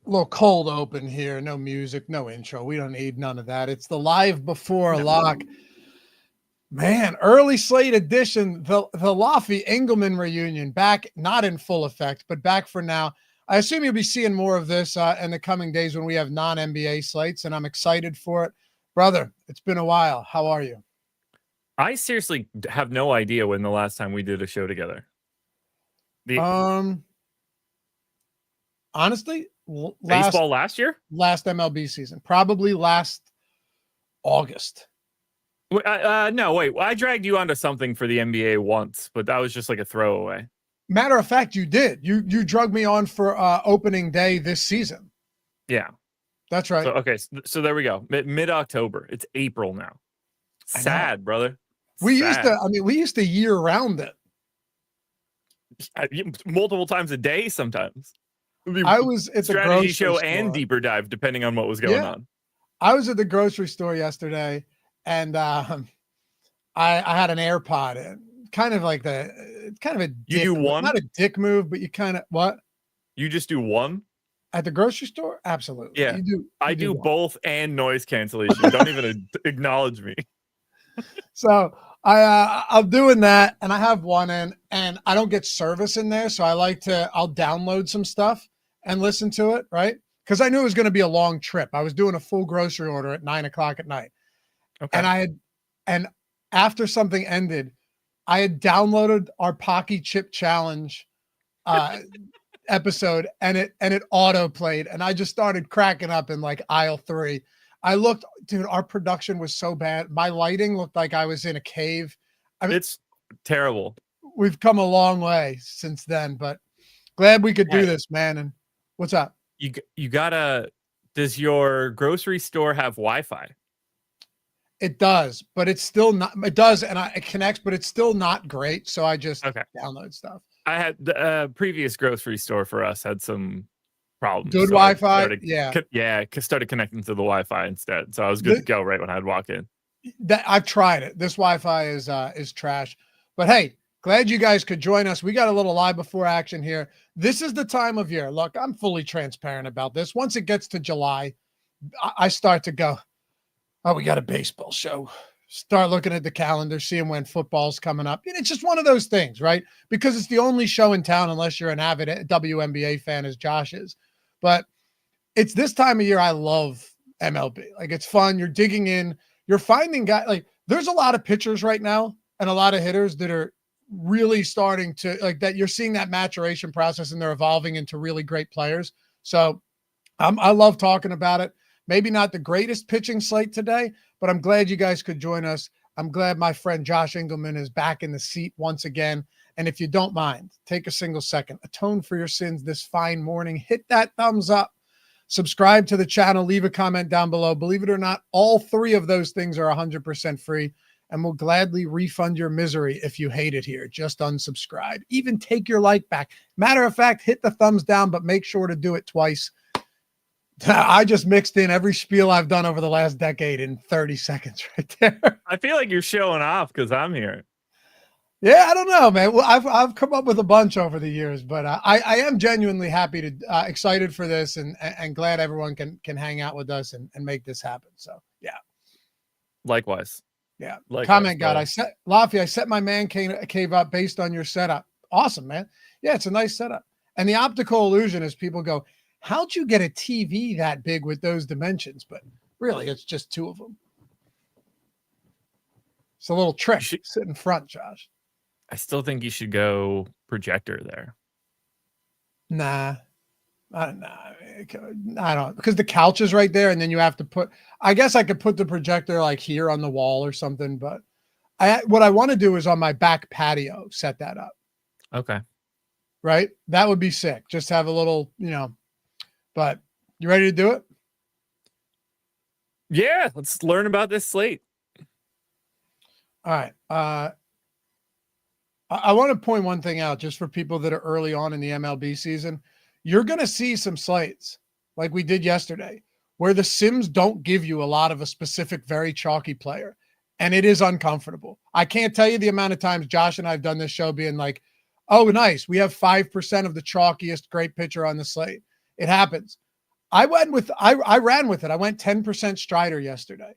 little cold open here. No music, no intro. We don't need none of that. It's the live before lock. Man, early slate edition, the Laffy Engelman reunion back, not in full effect, but back for now. I assume you'll be seeing more of this in the coming days when we have non-NBA slates, and I'm excited for it. Brother, it's been a while. How are you? I seriously have no idea when the last time we did a show together. Honestly, baseball last year? Last MLB season. Probably last August. No, wait. I dragged you onto something for the NBA once, but that was just like a throwaway. Matter of fact, you did. You drug me on for opening day this season. Yeah. That's right. So, okay, so there we go. Mid-October. It's April now. Sad, brother. We used to year round it. Multiple times a day sometimes. I was at the strategy show and deeper dive, depending on what was going on. I was at the grocery store yesterday, and I had an AirPod in. Kind of a dick, you do one, not a dick move, but you kind of what? You just do one at the grocery store? Absolutely. Yeah, I do both and noise cancellation. Don't even acknowledge me. So I'm doing that, and I have one in, and I don't get service in there, so I'll download some stuff and listen to it, right? Because I knew it was going to be a long trip. I was doing a full grocery order at 9:00 at night, okay. And after something ended, I had downloaded our Pocky Chip Challenge episode, and it auto played, and I just started cracking up in like aisle 3. I looked, dude, our production was so bad. My lighting looked like I was in a cave. I mean, it's terrible. We've come a long way since then, but glad we could do this, man. And what's up? You gotta, does your grocery store have Wi-Fi? It does, but it's still not, it does, and it connects, but it's still not great. So I just download stuff. I had the previous grocery store for us had some problems. Good Wi-Fi, started connecting to the Wi-Fi instead, so I was good to go right when I'd walk in. I've tried it. This Wi-Fi is trash, but hey, glad you guys could join us. We got a little live before action here. This is the time of year. Look, I'm fully transparent about this. Once it gets to July, I start to go, oh, we got a baseball show. Start looking at the calendar, seeing when football's coming up. And it's just one of those things, right? Because it's the only show in town, unless you're an avid WNBA fan, as Josh is. But it's this time of year I love MLB. Like, it's fun. You're digging in. You're finding guys. Like, there's a lot of pitchers right now and a lot of hitters that are really starting to, like, that you're seeing that maturation process, and they're evolving into really great players. So I love talking about it. Maybe not the greatest pitching slate today, but I'm glad you guys could join us. I'm glad my friend Josh Engelman is back in the seat once again. And if you don't mind, take a single second, atone for your sins this fine morning, hit that thumbs up, subscribe to the channel, leave a comment down below. Believe it or not, all 3 of those things are 100% free, and we'll gladly refund your misery if you hate it here. Just unsubscribe. Even take your like back. Matter of fact, hit the thumbs down, but make sure to do it twice. I just mixed in every spiel I've done over the last decade in 30 seconds right there. I feel like you're showing off because I'm here. Yeah, I don't know, man. Well, I've come up with a bunch over the years, but I am genuinely happy to excited for this, and glad everyone can hang out with us and make this happen. So yeah. Likewise. Yeah. Comment God. I set my man cave up based on your setup. Awesome, man. Yeah, it's a nice setup. And the optical illusion is people go, how'd you get a TV that big with those dimensions? But really, it's just 2 of them. It's a little trick. Sit in front, Josh. I still think you should go projector there. Nah. I don't, because the couch is right there, and then you have to put, I guess I could put the projector like here on the wall or something, but what I want to do is on my back patio, set that up. Okay. Right? That would be sick. Just have a little, but you ready to do it? Yeah, let's learn about this slate. All right. I want to point one thing out just for people that are early on in the MLB season. You're going to see some slates like we did yesterday where the sims don't give you a lot of a specific, very chalky player, and it is uncomfortable. I can't tell you the amount of times Josh and I have done this show being like, oh, nice, we have 5% of the chalkiest great pitcher on the slate. It happens. I ran with it. I went 10% Strider yesterday.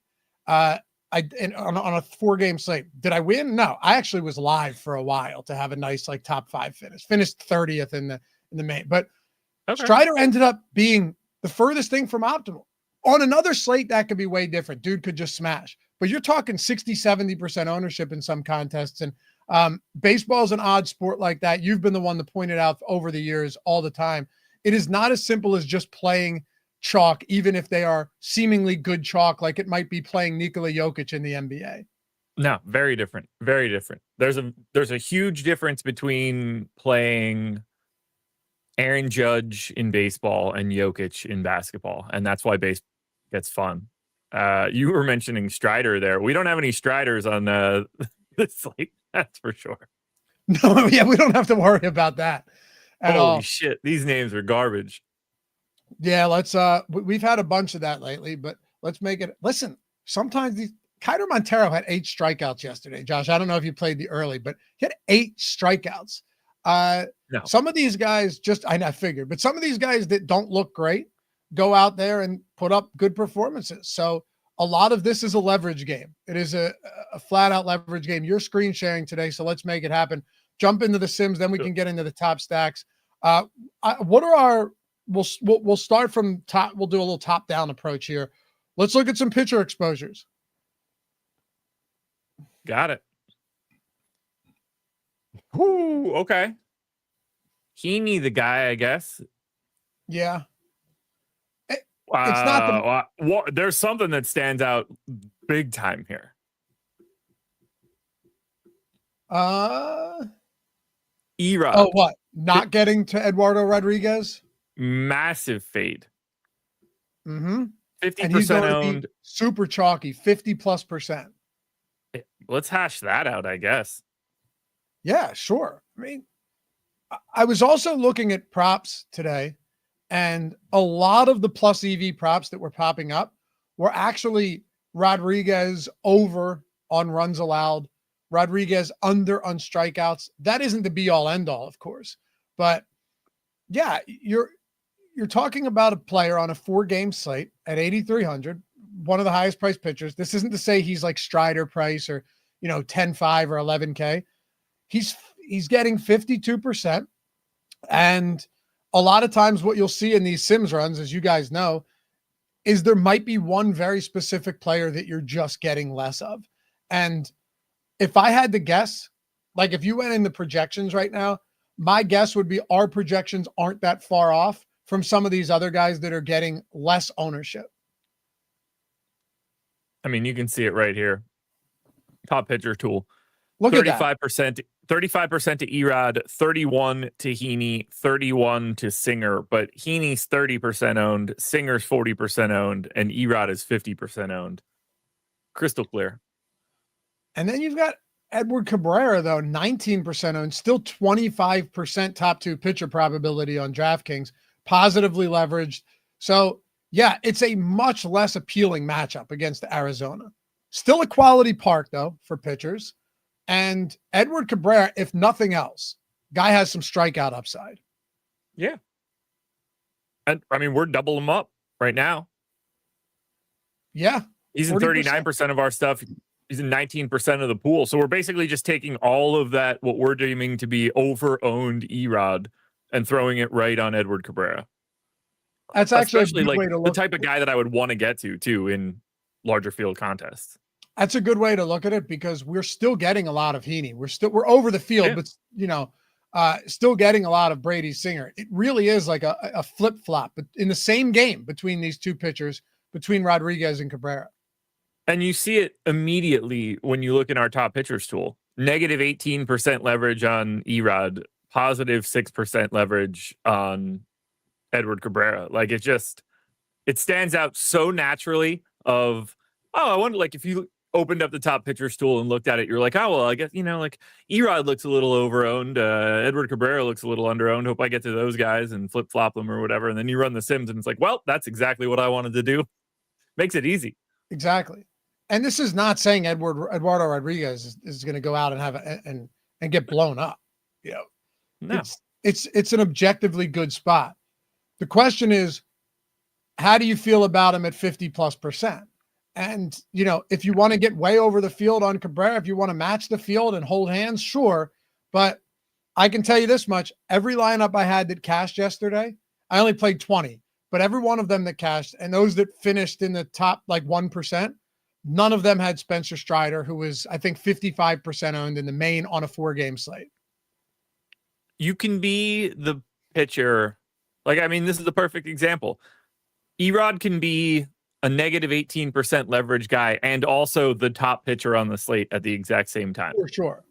On a 4-game slate. Did I win? No, I actually was live for a while to have a nice like top 5 finish. Finished 30th in the main, but okay. Strider ended up being the furthest thing from optimal. On another slate, that could be way different. Dude could just smash. But you're talking 60, 70% ownership in some contests. And baseball's an odd sport like that. You've been the one to point it out over the years all the time. It is not as simple as just playing chalk, even if they are seemingly good chalk, like it might be playing Nikola Jokic in the NBA. No, very different. Very different. There's a huge difference between playing Aaron Judge in baseball and Jokic in basketball. And that's why baseball gets fun. You were mentioning Strider there. We don't have any Striders on this slate, that's for sure. No, yeah, we don't have to worry about that at all. Holy shit, these names are garbage. Yeah, let's we've had a bunch of that lately, but let's make it. Listen, sometimes these Kiter Montero had 8 strikeouts yesterday. Josh, I don't know if you played the early, but he had 8 strikeouts. No. Some of these guys I figured, but some of these guys that don't look great go out there and put up good performances. So a lot of this is a leverage game. It is a flat out leverage game. You're screen sharing today, so let's make it happen. Jump into the Sims, then we can get into the top stacks. What are our? We'll start from top. We'll do a little top down approach here. Let's look at some pitcher exposures. Got it. Ooh, okay. Heaney, the guy, I guess. Yeah. It's not there's something that stands out big time here. E-Rod. Oh, what? Not getting to Eduardo Rodriguez? Massive fade. 50% owned. Super chalky, 50+%. Let's hash that out, I guess. Yeah, sure. I mean, I was also looking at props today, and a lot of the plus EV props that were popping up were actually Rodriguez over on runs allowed, Rodriguez under on strikeouts. That isn't the be all end all, of course, but yeah, you're talking about a player on a 4-game slate at 8,300, one of the highest priced pitchers. This isn't to say he's like Strider price or, 10.5 or 11K. He's getting 52%. And a lot of times what you'll see in these Sims runs, as you guys know, is there might be one very specific player that you're just getting less of. And if I had to guess, like if you went in the projections right now, my guess would be our projections aren't that far off from some of these other guys that are getting less ownership. I mean, you can see it right here. Top pitcher tool. Look 35%, 35% to E-Rod, 31 to Heaney, 31 to Singer. But Heaney's 30% owned, Singer's 40% owned, and E-Rod is 50% owned. Crystal clear. And then you've got Edward Cabrera, though, 19% owned, still 25% top 2 pitcher probability on DraftKings, positively leveraged. So, yeah, it's a much less appealing matchup against Arizona. Still a quality park, though, for pitchers. And Edward Cabrera, if nothing else, guy has some strikeout upside. Yeah. And, I mean, we're doubling him up right now. Yeah. He's in 39% of our stuff. He's in 19% of the pool. So we're basically just taking all of that, what we're deeming to be over-owned E-Rod, and throwing it right on Edward Cabrera. That's actually especially like the type of guy that I would want to get to, too, in larger field contests. That's a good way to look at it because we're still getting a lot of Heaney. We're over the field, but still getting a lot of Brady Singer. It really is like a flip-flop, but in the same game between these two pitchers, between Rodriguez and Cabrera. And you see it immediately when you look in our top pitchers tool. Negative 18% leverage on E-Rod, positive 6% leverage on Edward Cabrera. Like it stands out so naturally I wonder, like, if you opened up the top pitchers tool and looked at it, you're like, oh, well, I guess, like E-Rod looks a little overowned. Edward Cabrera looks a little underowned. Hope I get to those guys and flip flop them or whatever. And then you run the Sims and it's like, well, that's exactly what I wanted to do. Makes it easy. Exactly. And this is not saying Eduardo Rodriguez is going to go out and have and get blown up. No. It's an objectively good spot. The question is, how do you feel about him at 50+%? And, if you want to get way over the field on Cabrera, if you want to match the field and hold hands, sure. But I can tell you this much. Every lineup I had that cashed yesterday, I only played 20, but every one of them that cashed, and those that finished in the top 1%, none of them had Spencer Strider, who was, I think, 55% owned in the main on a 4-game slate. You can be the pitcher. This is the perfect example. Erod can be a negative 18% leverage guy and also the top pitcher on the slate at the exact same time. For sure.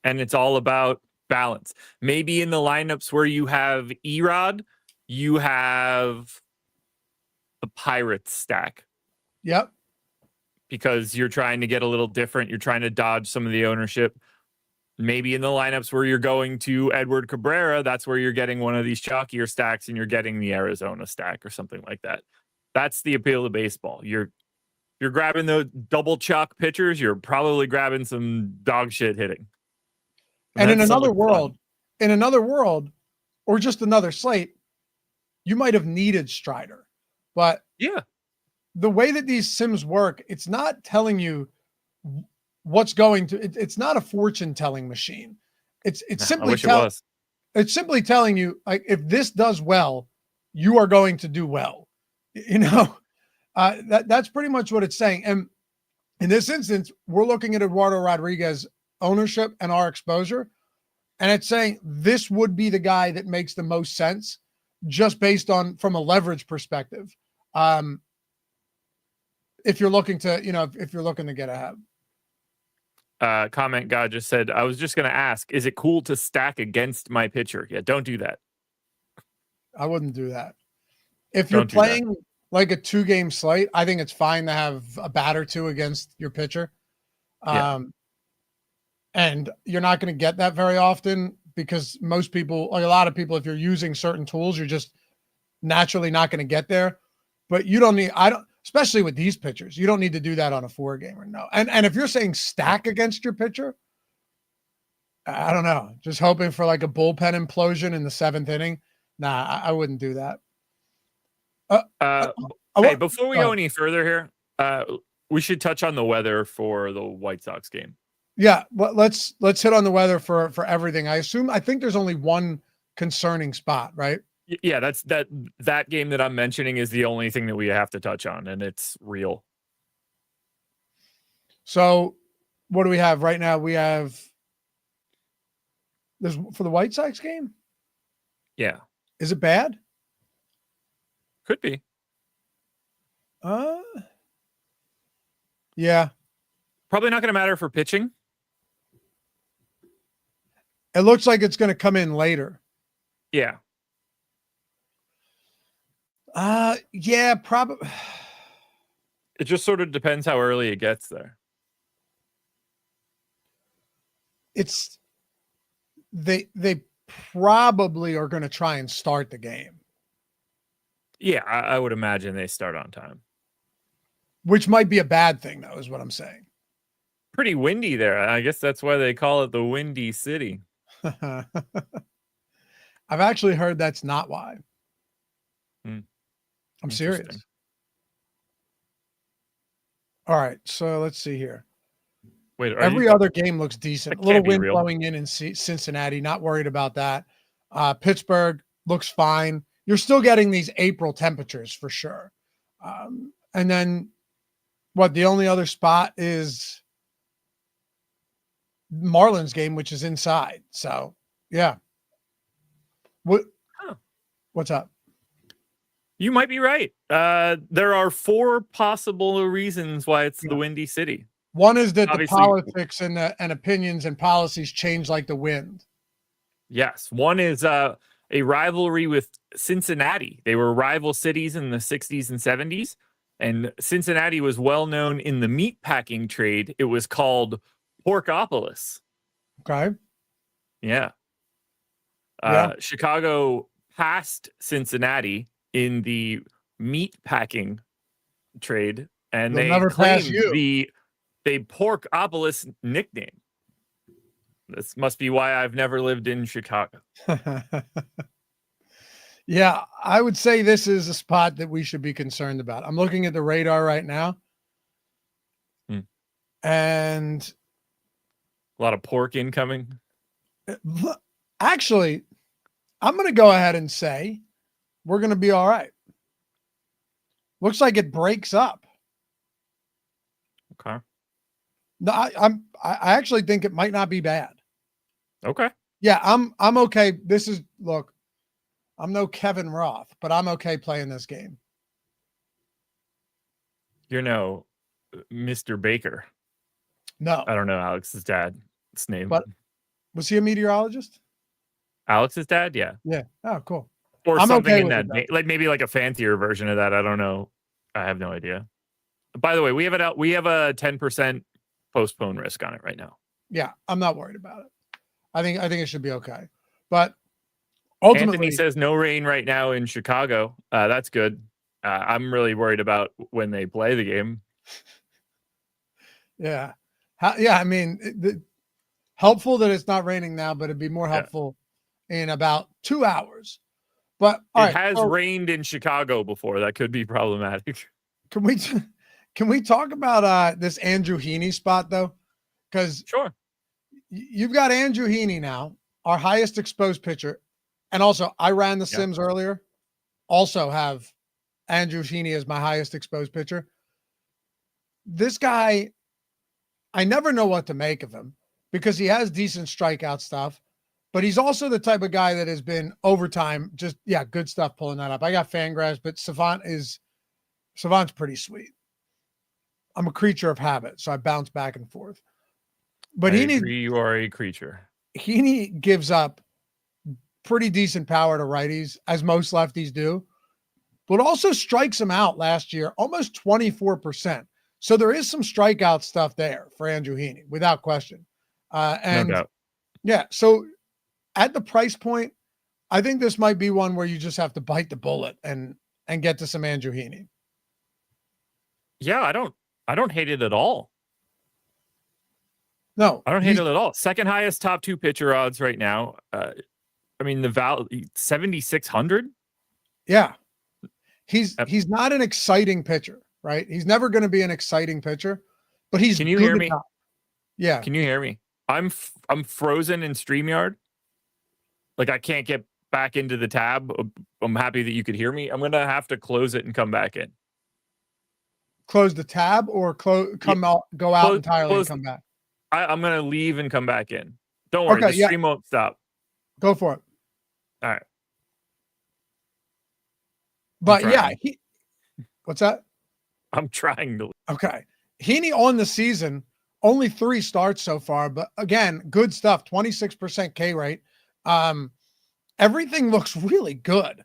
And it's all about balance. Maybe in the lineups where you have Erod, you have the Pirates stack. Yep. Because you're trying to get a little different. You're trying to dodge some of the ownership. Maybe in the lineups where you're going to Edward Cabrera, that's where you're getting one of these chalkier stacks and you're getting the Arizona stack or something like that. That's the appeal of baseball. You're grabbing the double chalk pitchers. You're probably grabbing some dog shit hitting. And in another world, or just another slate, you might have needed Strider. But yeah, the way that these sims work, it's not telling you what's going to. It's not a fortune telling machine. It's simply it's simply telling you, if this does well, you are going to do well. That's pretty much what it's saying. And in this instance, we're looking at Eduardo Rodriguez ownership and our exposure, and it's saying this would be the guy that makes the most sense, just based on from a leverage perspective. If you're looking to, if you're looking to get ahead. Comment God just said, I was just going to ask, is it cool to stack against my pitcher? Yeah, don't do that. I wouldn't do that. If you're playing like a 2-game slate, I think it's fine to have a bat or two against your pitcher. And you're not going to get that very often because most people, a lot of people, if you're using certain tools, you're just naturally not going to get there. But you don't need, especially with these pitchers, you don't need to do that on a 4-gamer. No. And if you're saying stack against your pitcher, I don't know, just hoping for like a bullpen implosion in the 7th inning. Nah, I wouldn't do that. Hey, before we go any further here, we should touch on the weather for the White Sox game. Yeah, let's hit on the weather for everything. I think there's only one concerning spot, right? Yeah, that's that game that I'm mentioning is the only thing that we have to touch on, and it's real. So, what do we have right now? We have this for the White Sox game. Yeah, is it bad? Could be. Yeah. Probably not going to matter for pitching. It looks like it's going to come in later. Yeah. Yeah, probably. It just sort of depends how early it gets there. They probably are going to try and start the game. Yeah, I would imagine they start on time. Which might be a bad thing, though, is what I'm saying. Pretty windy there. I guess that's why they call it the Windy City. I've actually heard that's not why. I'm serious. All right, so let's see here. Wait, every other game looks decent. A little wind blowing in Cincinnati. Not worried about that. Pittsburgh looks fine. You're still getting these April temperatures for sure. And then the only other spot is Marlins game, which is inside. So yeah. What's up? You might be right. There are 4 possible reasons why it's the Windy City. One is that the politics and opinions and policies change like the wind. Yes. One is a rivalry with Cincinnati. They were rival cities in the 60s and 70s. And Cincinnati was well known in the meat packing trade. It was called Porkopolis. Okay. Yeah. Chicago passed Cincinnati in the meat packing trade, and they claimed the Porkopolis nickname. This must be why I've never lived in Chicago. Yeah, I would say this is a spot that we should be concerned about. I'm looking at the radar right now. And a lot of pork incoming. Actually, I'm going to go ahead and say we're going to be all right. Looks like it breaks up. Okay. No, I actually think it might not be bad. Okay. Yeah, I'm okay. Look, I'm no Kevin Roth, but I'm okay playing this game. You're no Mr. Baker. No. I don't know Alex's dad's name. But was he a meteorologist? Alex's dad? Yeah. Yeah. Oh, cool. Or I'm something okay in with that, it, like maybe like a fancier version of that. I don't know. I have no idea. By the way, we have a 10% postpone risk on it right now. Yeah, I'm not worried about it. I think it should be okay. But ultimately, Anthony says no rain right now in Chicago. That's good. I'm really worried about when they play the game. Yeah. I mean, helpful that it's not raining now, but it'd be more helpful in about 2 hours. But it has rained in Chicago before. That could be problematic. Can we talk about this Andrew Heaney spot though? Because sure, you've got Andrew Heaney now, our highest exposed pitcher, and also I ran the Sims earlier. Also have Andrew Heaney as my highest exposed pitcher. This guy, I never know what to make of him because he has decent strikeout stuff. But he's also the type of guy that has been overtime, good stuff pulling that up. I got Fangraphs, but Savant's pretty sweet. I'm a creature of habit, so I bounce back and forth. But you are a creature. Heaney gives up pretty decent power to righties, as most lefties do, but also strikes him out last year, almost 24%. So there is some strikeout stuff there for Andrew Heaney, without question. No doubt. Yeah, so at the price point, I think this might be one where you just have to bite the bullet and get to some Andrew Heaney. Yeah, I don't hate it at all. No, I don't hate it at all. Second highest top 2 pitcher odds right now. I mean, the 7,600. Yeah, he's not an exciting pitcher, right? He's never going to be an exciting pitcher, but he's. Can you hear me? Enough. Yeah. Can you hear me? I'm frozen in StreamYard. Like I can't get back into the tab. I'm happy that you could hear me. I'm gonna have to close it and come back in. Close the tab or go out entirely and come back. I'm gonna leave and come back in. Don't worry, the stream won't stop. Go for it. All right. But what's that? I'm trying to. Okay. Heaney on the season, only 3 starts so far, but again, good stuff. 26% K rate. Everything looks really good.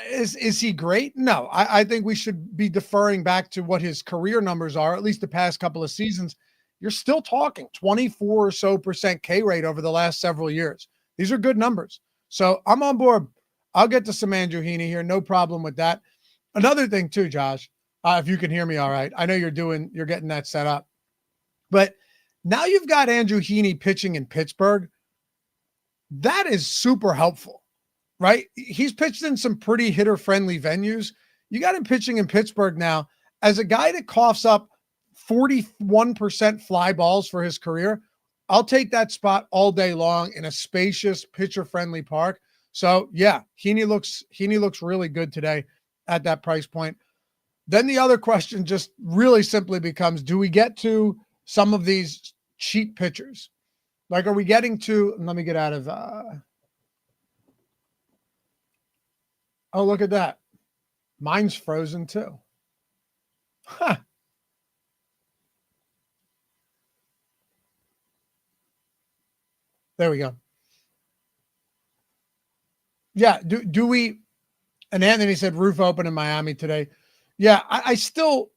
Is he great? No, I think we should be deferring back to what his career numbers are, at least the past couple of seasons. You're still talking 24 or so % K rate over the last several years. These are good numbers. So I'm on board. I'll get to some Andrew Heaney here. No problem with that. Another thing too, Josh, if you can hear me all right, I know you're getting that set up, but now you've got Andrew Heaney pitching in Pittsburgh. That is super helpful, right? He's pitched in some pretty hitter-friendly venues. You got him pitching in Pittsburgh now as a guy that coughs up 41% fly balls for his career. I'll take that spot all day long in a spacious, pitcher-friendly park. So yeah, Heaney looks really good today at that price point. Then the other question just really simply becomes, do we get to some of these cheap pitchers? Like, are we getting to, let me get out of, oh, look at that. Mine's frozen too. Huh. There we go. Yeah. Do we, and Anthony said roof open in Miami today. Yeah. I still,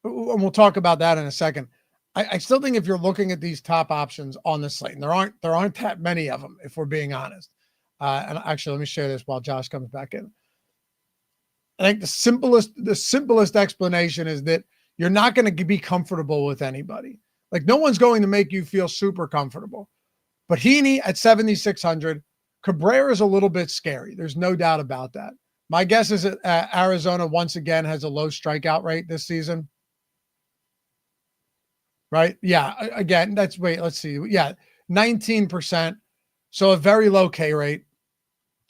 and we'll talk about that in a second. I still think if you're looking at these top options on the slate, and there aren't that many of them, if we're being honest. And actually, let me share this while Josh comes back in. I think the simplest explanation is that you're not going to be comfortable with anybody. Like no one's going to make you feel super comfortable. But Heaney at 7,600, Cabrera is a little bit scary. There's no doubt about that. My guess is that Arizona once again has a low strikeout rate this season. Right? Yeah. Again, let's see. Yeah, 19%. So a very low K rate.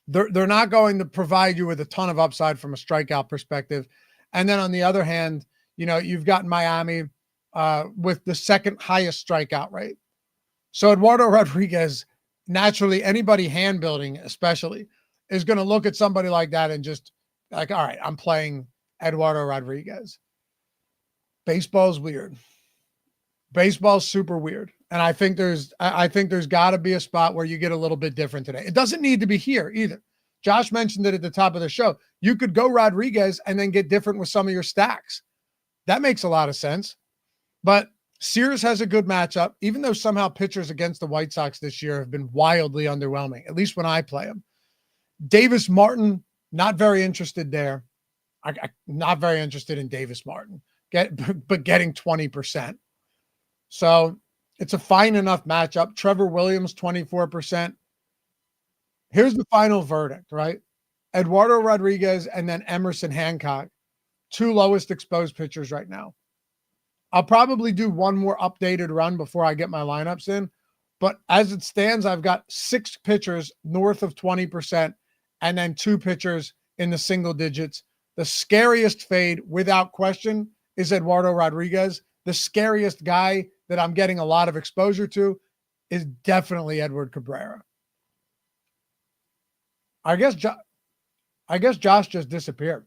They're not going to provide you with a ton of upside from a strikeout perspective. And then on the other hand, you've got Miami with the second highest strikeout rate. So Eduardo Rodriguez, naturally, anybody hand building especially, is going to look at somebody like that and just like, all right, I'm playing Eduardo Rodriguez. Baseball's weird. Baseball's super weird. And I think there's got to be a spot where you get a little bit different today. It doesn't need to be here either. Josh mentioned it at the top of the show. You could go Rodriguez and then get different with some of your stacks. That makes a lot of sense. But Sears has a good matchup, even though somehow pitchers against the White Sox this year have been wildly underwhelming, at least when I play them. Davis Martin, not very interested there. I'm not very interested in Davis Martin, but getting 20%. So it's a fine enough matchup. Trevor Williams, 24%. Here's the final verdict, right? Eduardo Rodriguez and then Emerson Hancock, two lowest exposed pitchers right now. I'll probably do one more updated run before I get my lineups in. But as it stands, I've got 6 pitchers north of 20% and then 2 pitchers in the single digits. The scariest fade, without question, is Eduardo Rodriguez. The scariest guy that I'm getting a lot of exposure to is definitely Edward Cabrera. I guess Josh just disappeared.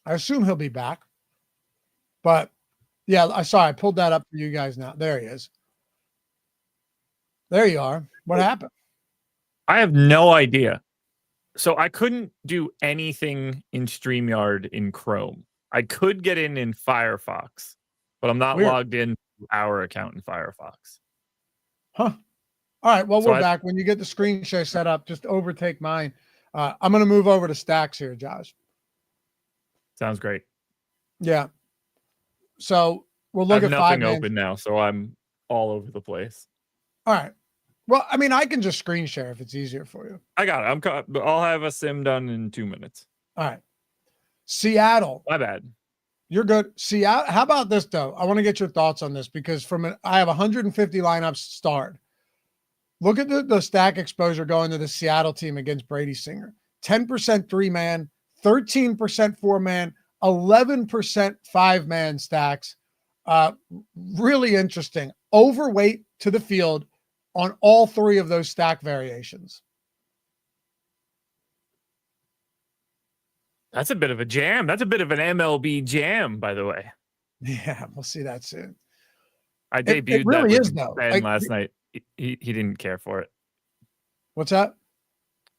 I assume he'll be back. But yeah, I pulled that up for you guys now. There he is. There you are. What happened? I have no idea. So I couldn't do anything in StreamYard in Chrome. I could get in Firefox, but I'm not logged in to our account in Firefox. Huh. All right. Well, we're back. When you get the screen share set up, just overtake mine. I'm going to move over to stacks here, Josh. Sounds great. Yeah. So we'll look at nothing open now, so I'm all over the place. All right. Well, I mean, I can just screen share if it's easier for you. I got it. I'll have a sim done in 2 minutes. All right. Seattle. My bad. You're good. Seattle. How about this though? I want to get your thoughts on this because I have 150 lineups starred. Look at the stack exposure going to the Seattle team against Brady Singer. 10% 3-man, 13% 4-man, 11% 5-man stacks. Really interesting. Overweight to the field on all 3 of those stack variations. That's a bit of a jam. That's a bit of an MLB jam, by the way. Yeah, we'll see that soon. I debuted really that is, though. Ben last night. He didn't care for it. What's that?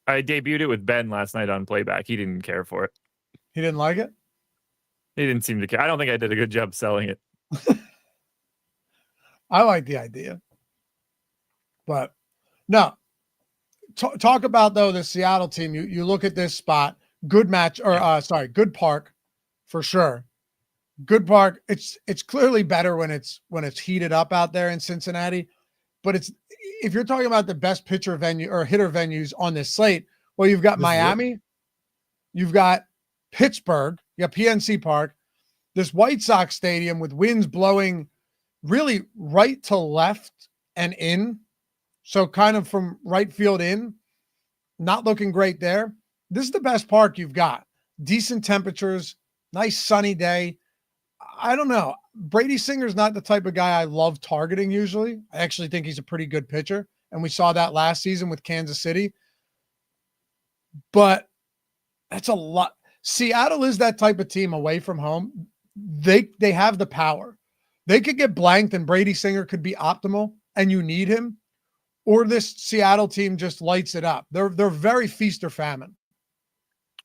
I debuted it with Ben last night on playback. He didn't care for it. He didn't like it? He didn't seem to care. I don't think I did a good job selling it. I like the idea. But no. Talk about, though, the Seattle team. You look at this spot. Good match, or good park for sure. Good park. It's clearly better when it's heated up out there in Cincinnati. But if you're talking about the best pitcher venue or hitter venues on this slate, well, you've got Miami, you've got Pittsburgh, you got PNC Park, this White Sox stadium with winds blowing really right to left and in. So kind of from right field in, not looking great there. This is the best park you've got. Decent temperatures, nice sunny day. I don't know. Brady Singer's not the type of guy I love targeting usually. I actually think he's a pretty good pitcher, and we saw that last season with Kansas City. But that's a lot. Seattle is that type of team away from home. They have the power. They could get blanked and Brady Singer could be optimal and you need him, or this Seattle team just lights it up. They're very feast or famine.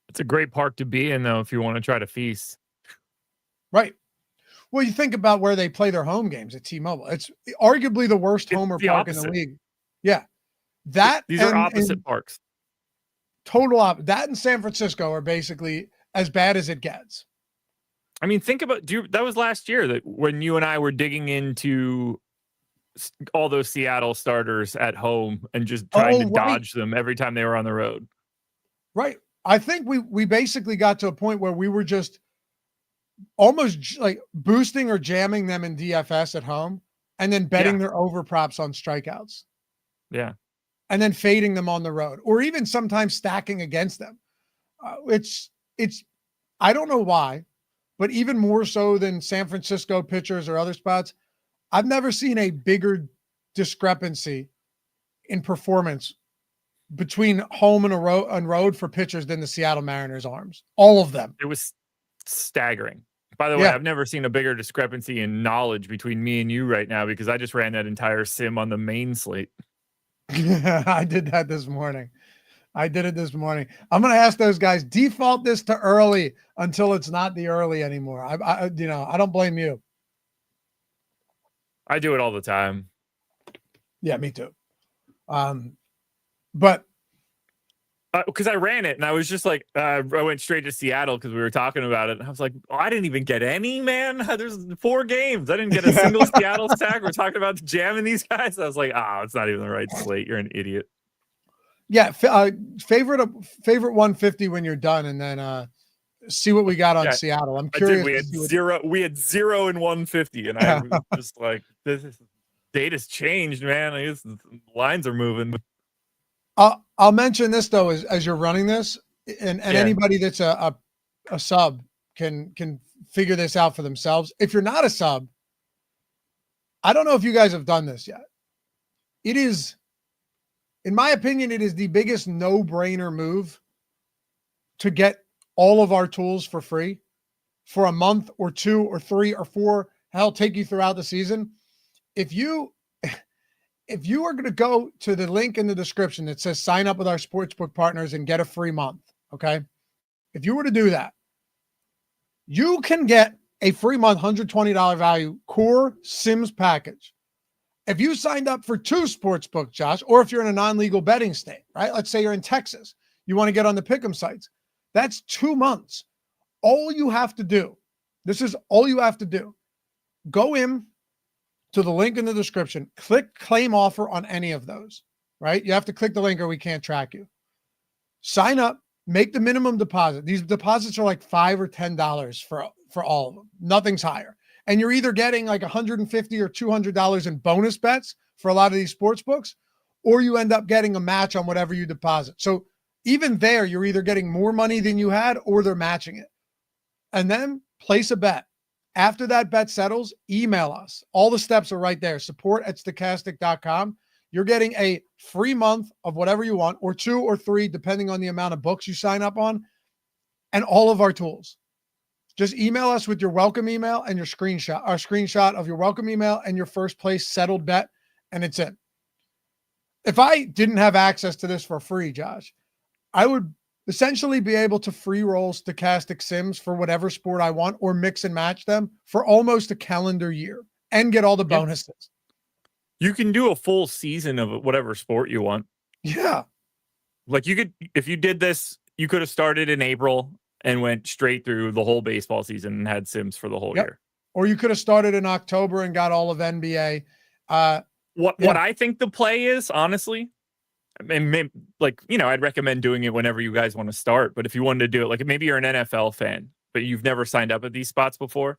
It's a great park to be in, though, if you want to try to feast. Right. Well, you think about where they play their home games at T-Mobile. It's arguably the worst homer park in the league. Yeah. These are opposite parks. Total opposite. That and San Francisco are basically as bad as it gets. I mean, think about that was last year that when you and I were digging into all those Seattle starters at home and just trying to dodge them every time they were on the road. Right. I think we basically got to a point where we were just almost like boosting or jamming them in DFS at home and then betting their over props on strikeouts. Yeah. And then fading them on the road, or even sometimes stacking against them. It's I don't know why, but even more so than San Francisco pitchers or other spots, I've never seen a bigger discrepancy in performance between home and road for pitchers than the Seattle Mariners arms. All of them. It was staggering. By the way, I've never seen a bigger discrepancy in knowledge between me and you right now, because I just ran that entire sim on the main slate. I did that this morning. I did it this morning. I'm going to ask those guys, default this to early until it's not the early anymore. I don't blame you. I do it all the time. Yeah, me too. But because I ran it and I was just like, I went straight to Seattle because we were talking about it. And I was like, oh, I didn't even get any, man. There's 4 games. I didn't get a single Seattle stack. We're talking about jamming these guys. I was like, it's not even the right slate. You're an idiot. Yeah. Favorite 150 when you're done, and then see what we got on Seattle. I'm curious. We had 0 and 150. And I was just like, data's changed, man. I guess the lines are moving. I'll mention this though, as you're running this, and anybody that's a sub can figure this out for themselves. If you're not a sub, I don't know if you guys have done this yet. It is, in my opinion, it is the biggest no-brainer move to get all of our tools for free for a month or 2 or 3 or 4. Hell, take you throughout the season. If you are going to go to the link in the description that says sign up with our sportsbook partners and get a free month, okay? If you were to do that, you can get a free month, $120 value core Sims package. If you signed up for 2 sportsbook, Josh, or if you're in a non-legal betting state, right? Let's say you're in Texas, you want to get on the pick'em sites. That's 2 months. All you have to do, this is all you have to do. Go in to the link in the description, click claim offer on any of those, right? You have to click the link or we can't track you. Sign up, make the minimum deposit. These deposits are like $5 or $10 for all of them. Nothing's higher. And you're either getting like $150 or $200 in bonus bets for a lot of these sports books, or you end up getting a match on whatever you deposit. So even there, you're either getting more money than you had or they're matching it. And then place a bet. After that bet settles, email us. All the steps are right there. support@stokastic.com. You're getting a free month of whatever you want, or 2 or 3, depending on the amount of books you sign up on, and all of our tools. Just email us with your welcome email and your screenshot of your welcome email and your first place settled bet, and it's in. If I didn't have access to this for free, Josh, I would essentially be able to free roll Stokastic Sims for whatever sport I want, or mix and match them for almost a calendar year and get all the bonuses. You can do a full season of whatever sport you want. Yeah. Like you could, if you did this, you could have started in April and went straight through the whole baseball season and had Sims for the whole year. Or you could have started in October and got all of NBA. What I think the play is, honestly, I mean, like, I'd recommend doing it whenever you guys want to start. But if you wanted to do it, like maybe you're an NFL fan, but you've never signed up at these spots before,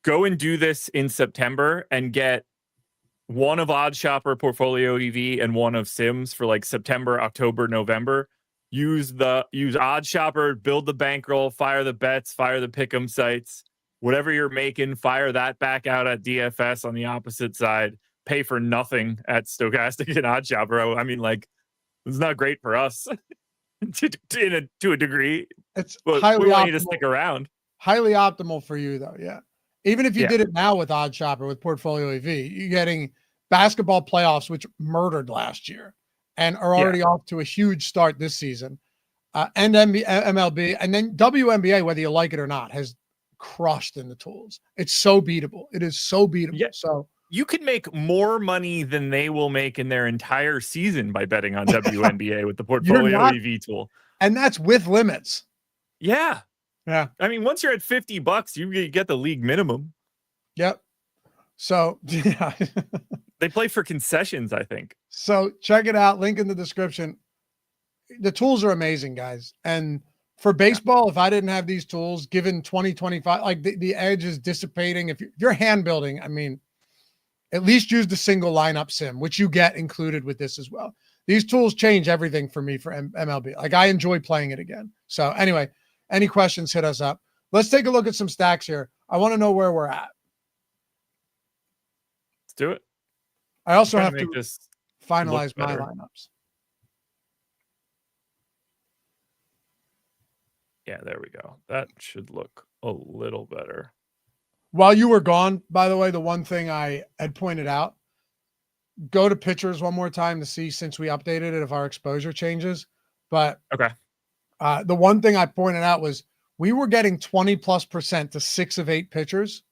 go and do this in September and get one of OddsShopper Portfolio EV and one of Sims for like September, October, November. Use OddsShopper, build the bankroll, fire the bets, fire the pick'em sites, whatever you're making, fire that back out at DFS on the opposite side. Pay for nothing at Stokastic and OddsShopper. I mean, like, it's not great for us to a degree. It's highly we want you to stick around. Highly optimal for you, though. Yeah. Even if you did it now with OddsShopper with Portfolio EV, you're getting basketball playoffs, which murdered last year and are already off to a huge start this season. And MLB, and then WNBA, whether you like it or not, has crushed in the tools. It's so beatable. It is so beatable. Yeah. So you could make more money than they will make in their entire season by betting on WNBA with the Portfolio EV tool. And that's with limits. Yeah. Yeah. I mean, once you're at $50, you get the league minimum. Yep. So yeah. They play for concessions, I think. So check it out. Link in the description. The tools are amazing, guys. And for baseball, if I didn't have these tools, given 2025, like the edge is dissipating. If you're hand building, I mean, at least use the single lineup sim, which you get included with this as well. These tools change everything for me for MLB. Like, I enjoy playing it again. So anyway, any questions, hit us up. Let's take a look at some stacks here. I want to know where we're at. Let's do it. I also have to to finalize my lineups. Yeah, there we go. That should look a little better. While you were gone, by the way, the one thing I had pointed out, go to pictures one more time to see, since we updated it, if our exposure changes. But okay, the one thing I pointed out was we were getting 20+% to 6 of 8 pitchers.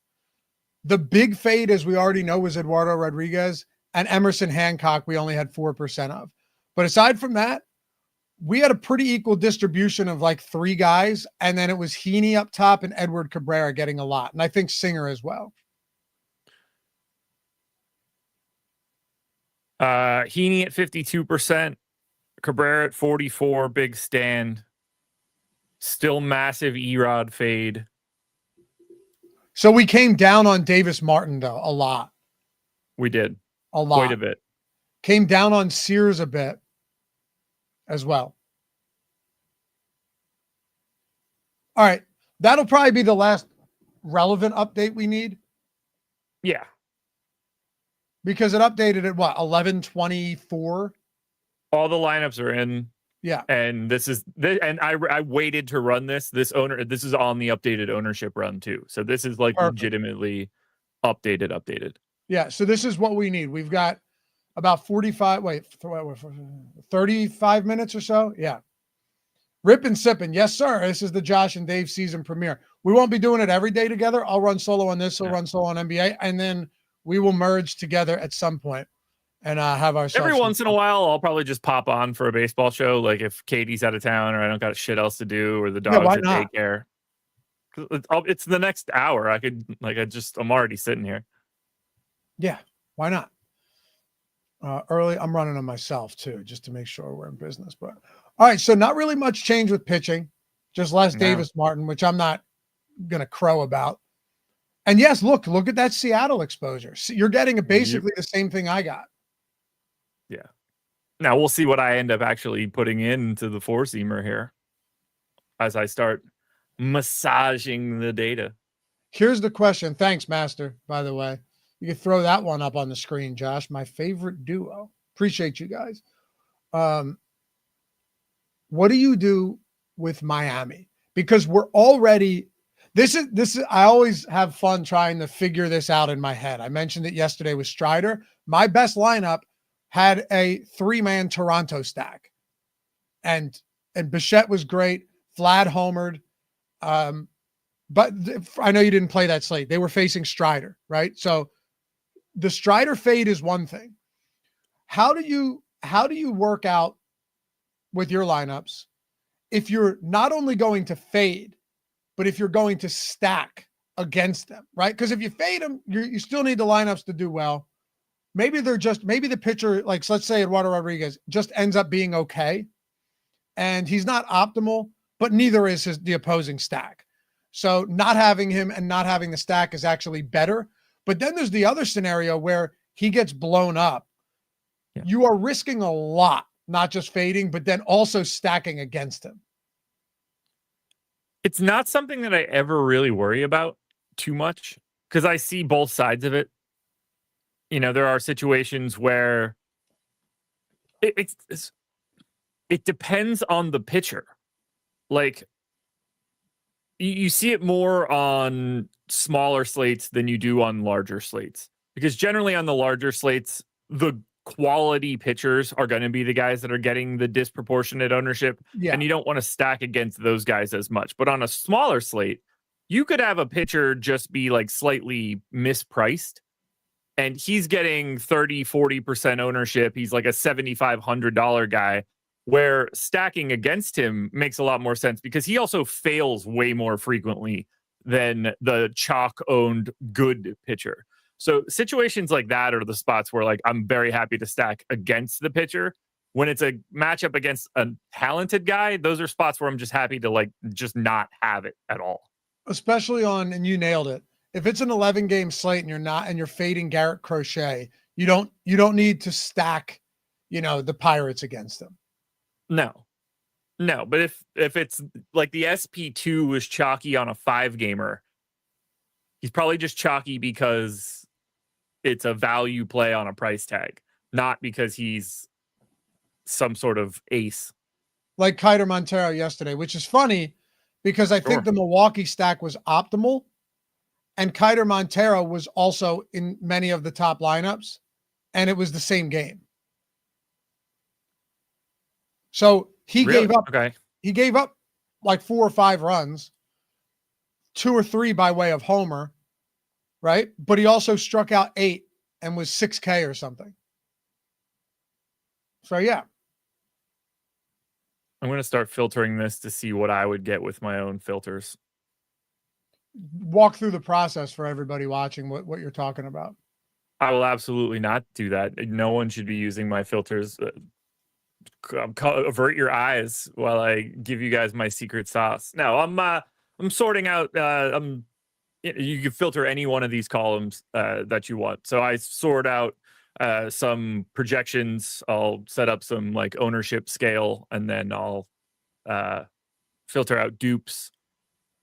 The big fade, as we already know, was Eduardo Rodriguez, and Emerson Hancock we only had 4% of. But aside from that, we had a pretty equal distribution of like 3 guys, and then it was Heaney up top and Edward Cabrera getting a lot, and I think Singer as well. Heaney at 52%, Cabrera at 44, big stand. Still massive Erod fade. So we came down on Davis Martin, though, a lot. We did. A lot. Quite a bit. Came down on Sears a bit as well. All right. That'll probably be the last relevant update we need. Yeah. Because it updated at what, 11:24? All the lineups are in. Yeah. And and I waited to run this. This is on the updated ownership run too. So this is like Perfect. legitimately updated. Yeah. So this is what we need. We've got about 35 minutes or so. Yeah. Rip and sipping. Yes, sir. This is the Josh and Dave season premiere. We won't be doing it every day together. I'll run solo on this. He'll run solo on NBA. And then we will merge together at some point and have ourselves. Every once in a while, I'll probably just pop on for a baseball show. Like if Katie's out of town or I don't got shit else to do or the dog's at daycare. It's the next hour. I'm already sitting here. Yeah. Why not? Early, I'm running them myself too, just to make sure we're in business. But all right, so not really much change with pitching, just less Davis Martin, which I'm not gonna crow about. And yes, look at that Seattle exposure. You're getting basically the same thing I got. Yeah. Now we'll see what I end up actually putting into the 4-seamer here as I start massaging the data. Here's the question. Thanks, Master, by the way. You can throw that one up on the screen, Josh. My favorite duo. Appreciate you guys. What do you do with Miami? Because we're already this is I always have fun trying to figure this out in my head. I mentioned it yesterday with Strider. My best lineup had a 3-man Toronto stack. And Bichette was great. Vlad homered. But I know you didn't play that slate. They were facing Strider, right? So the Strider fade is one thing. How do you work out with your lineups if you're not only going to fade, but if you're going to stack against them, right? Because if you fade them, you still need the lineups to do well. Maybe the pitcher, like let's say Eduardo Rodriguez, just ends up being okay, and he's not optimal, but neither is the opposing stack. So not having him and not having the stack is actually better. But then there's the other scenario where he gets blown up. Yeah. You are risking a lot, not just fading, but then also stacking against him. It's not something that I ever really worry about too much because I see both sides of it. You know, there are situations where it depends on the pitcher. Like, you see it more on smaller slates than you do on larger slates, because generally on the larger slates, the quality pitchers are going to be the guys that are getting the disproportionate ownership. Yeah. And you don't want to stack against those guys as much. But on a smaller slate, you could have a pitcher just be like slightly mispriced and he's getting 30-40% ownership. He's like a $7,500 guy, where stacking against him makes a lot more sense because he also fails way more frequently than the chalk owned good pitcher. So situations like that are the spots where like I'm very happy to stack against the pitcher. When it's a matchup against a talented guy, those are spots where I'm just happy to like just not have it at all. Especially on, and you nailed it. If it's an 11 game slate and you're fading Garrett Crochet, you don't need to stack, the Pirates against them. No. But if it's like the SP2 was chalky on a 5-gamer, he's probably just chalky because it's a value play on a price tag, not because he's some sort of ace. Like Kiter Montero yesterday, which is funny because I think the Milwaukee stack was optimal. And Kiter Montero was also in many of the top lineups, and it was the same game. So he gave up. Okay. He gave up like 4 or 5 runs, 2 or 3 by way of homer, right? But he also struck out 8 and was 6K or something. So yeah. I'm going to start filtering this to see what I would get with my own filters. Walk through the process for everybody watching what you're talking about. I will absolutely not do that. No one should be using my filters. Avert your eyes while I give you guys my secret sauce. No, I'm sorting out. You can filter any one of these columns that you want. So I sort out some projections. I'll set up some like ownership scale, and then I'll filter out dupes,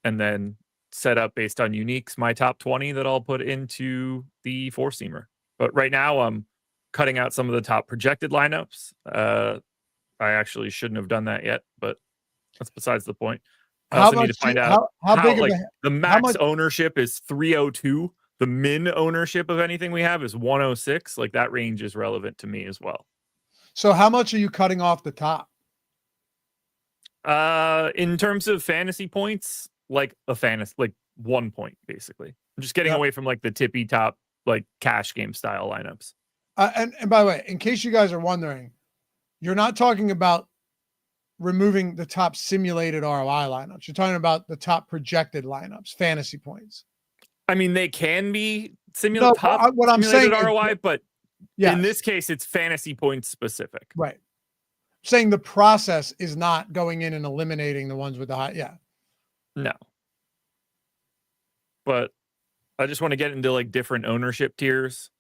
and then set up based on uniques my top 20 that I'll put into the 4-seamer. But right now I'm cutting out some of the top projected lineups. I actually shouldn't have done that yet, but that's besides the point. I also need to find out how big like the max ownership is 302. The min ownership of anything we have is 106. Like that range is relevant to me as well. So how much are you cutting off the top? In terms of fantasy points, like 1 point, basically. I'm just getting away from like the tippy top, like cash game style lineups. And by the way, in case you guys are wondering, you're not talking about removing the top simulated ROI lineups. You're talking about the top projected lineups, fantasy points. I mean, they can be simulated ROI, but in this case, it's fantasy points specific. Right. Saying the process is not going in and eliminating the ones with the high. Yeah. No. But I just want to get into like different ownership tiers.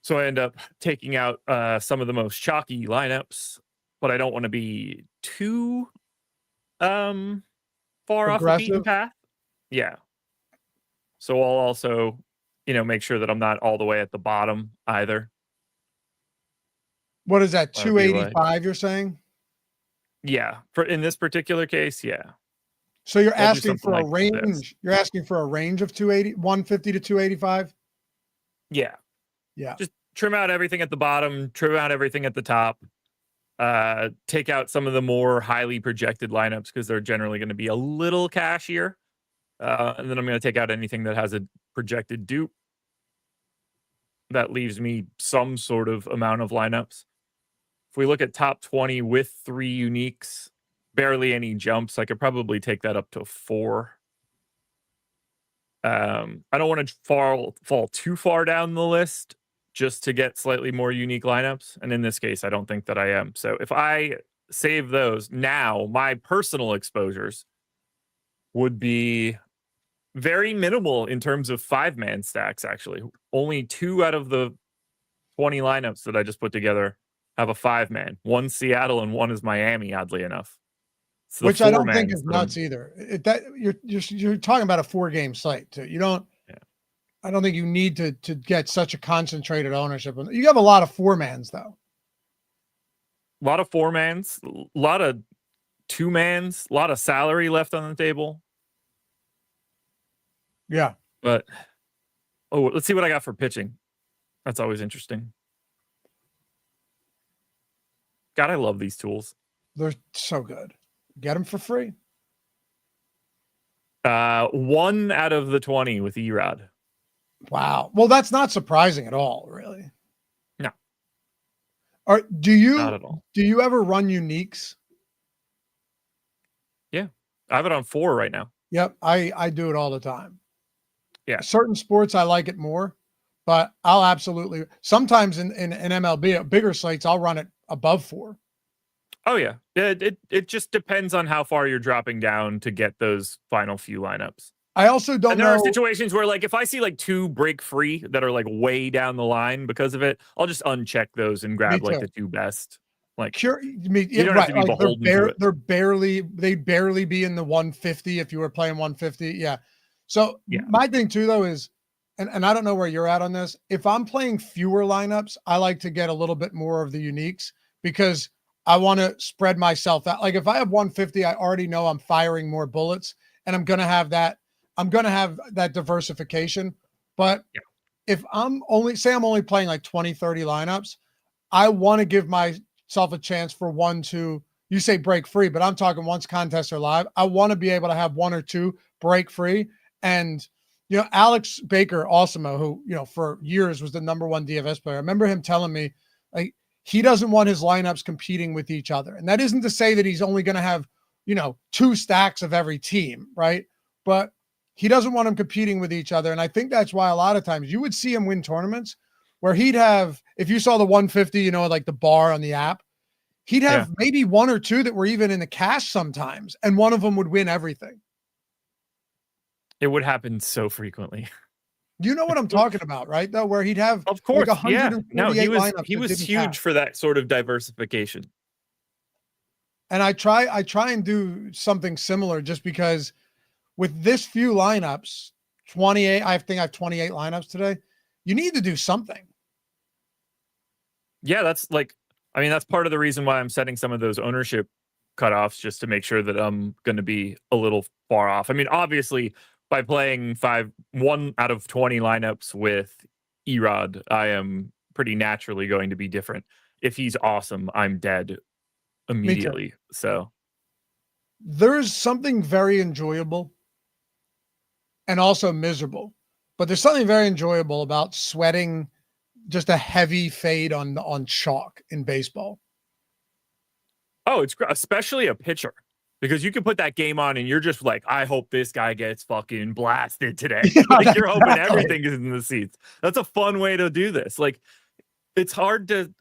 So I end up taking out some of the most chalky lineups, but I don't want to be too far off the beaten path. Yeah. So I'll also, make sure that I'm not all the way at the bottom either. What is that? 285 you're saying? Yeah. In this particular case, yeah. So you're asking for a range. You're asking for a range of 150 to 285? Yeah. Yeah. Just trim out everything at the bottom, trim out everything at the top. Take out some of the more highly projected lineups because they're generally going to be a little cashier. And then I'm going to take out anything that has a projected dupe. That leaves me some sort of amount of lineups. If we look at top 20 with 3 uniques, barely any jumps, I could probably take that up to 4. I don't want to fall too far down the list just to get slightly more unique lineups. And in this case, I don't think that I am. So if I save those now, my personal exposures would be very minimal in terms of 5-man stacks, actually. Only 2 out of the 20 lineups that I just put together have a 5-man. 1 Seattle and 1 is Miami, oddly enough. So which I don't think is nuts either. You're talking about a 4-game slate too. You don't. Yeah. I don't think you need to get such a concentrated ownership. You have a lot of 4-mans though. A lot of 4-mans, a lot of 2-mans, a lot of salary left on the table. Yeah. But let's see what I got for pitching. That's always interesting. God, I love these tools. They're so good. Get them for free. 1 out of the 20 with Erod. Wow. Well, that's not surprising at all, really. No. Do you not at all. Do you ever run uniques? Yeah. I have it on 4 right now. Yep. I do it all the time. Yeah. Certain sports I like it more, but I'll absolutely sometimes in MLB at bigger slates I'll run it above 4. Oh yeah. It just depends on how far you're dropping down to get those final few lineups. I also don't And there know. are situations where, like, if I see like 2 break free that are like way down the line because of it, I'll just uncheck those and grab like the 2 best. Like, Yeah, you don't have to be like beholden to it. they'd barely be in the 150 if you were playing 150. Yeah. So Yeah. my thing too though is, and I don't know where you're at on this. If I'm playing fewer lineups, I like to get a little bit more of the uniques because I want to spread myself out. Like if I have 150, I already know I'm firing more bullets and I'm going to have that diversification. But Yeah. if I'm only playing like 20, 30 lineups, I want to give myself a chance for 1, 2, you say break free, but I'm talking once contests are live. I want to be able to have 1 or 2 break free. And, Alex Baker, Awesemo, who, for years was the #1 DFS player. I remember him telling me, like, he doesn't want his lineups competing with each other. And that isn't to say that he's only going to have, 2 stacks of every team, right? But he doesn't want them competing with each other. And I think that's why a lot of times you would see him win tournaments where he'd have, if you saw the 150, like the bar on the app, he'd have maybe 1 or 2 that were even in the cash sometimes. And one of them would win everything. It would happen so frequently. You know what I'm talking about, right? Though, where he'd have, of course, like 148 No, lineups. He was huge for that sort of diversification. And I try and do something similar just because with this few lineups, 28, I think I have 28 lineups today. You need to do something. Yeah, that's part of the reason why I'm setting some of those ownership cutoffs just to make sure that I'm going to be a little far off. I mean, obviously, by playing 1 out of 20 lineups with Erod, I am pretty naturally going to be different. If he's awesome, I'm dead immediately. So there's something very enjoyable and also miserable, but there's something very enjoyable about sweating just a heavy fade on chalk in baseball. Oh, it's great, especially a pitcher, because you can put that game on and you're just like, I hope this guy gets fucking blasted today. Yeah, like you're hoping everything is in the seats. That's a fun way to do this. Like, it's hard to,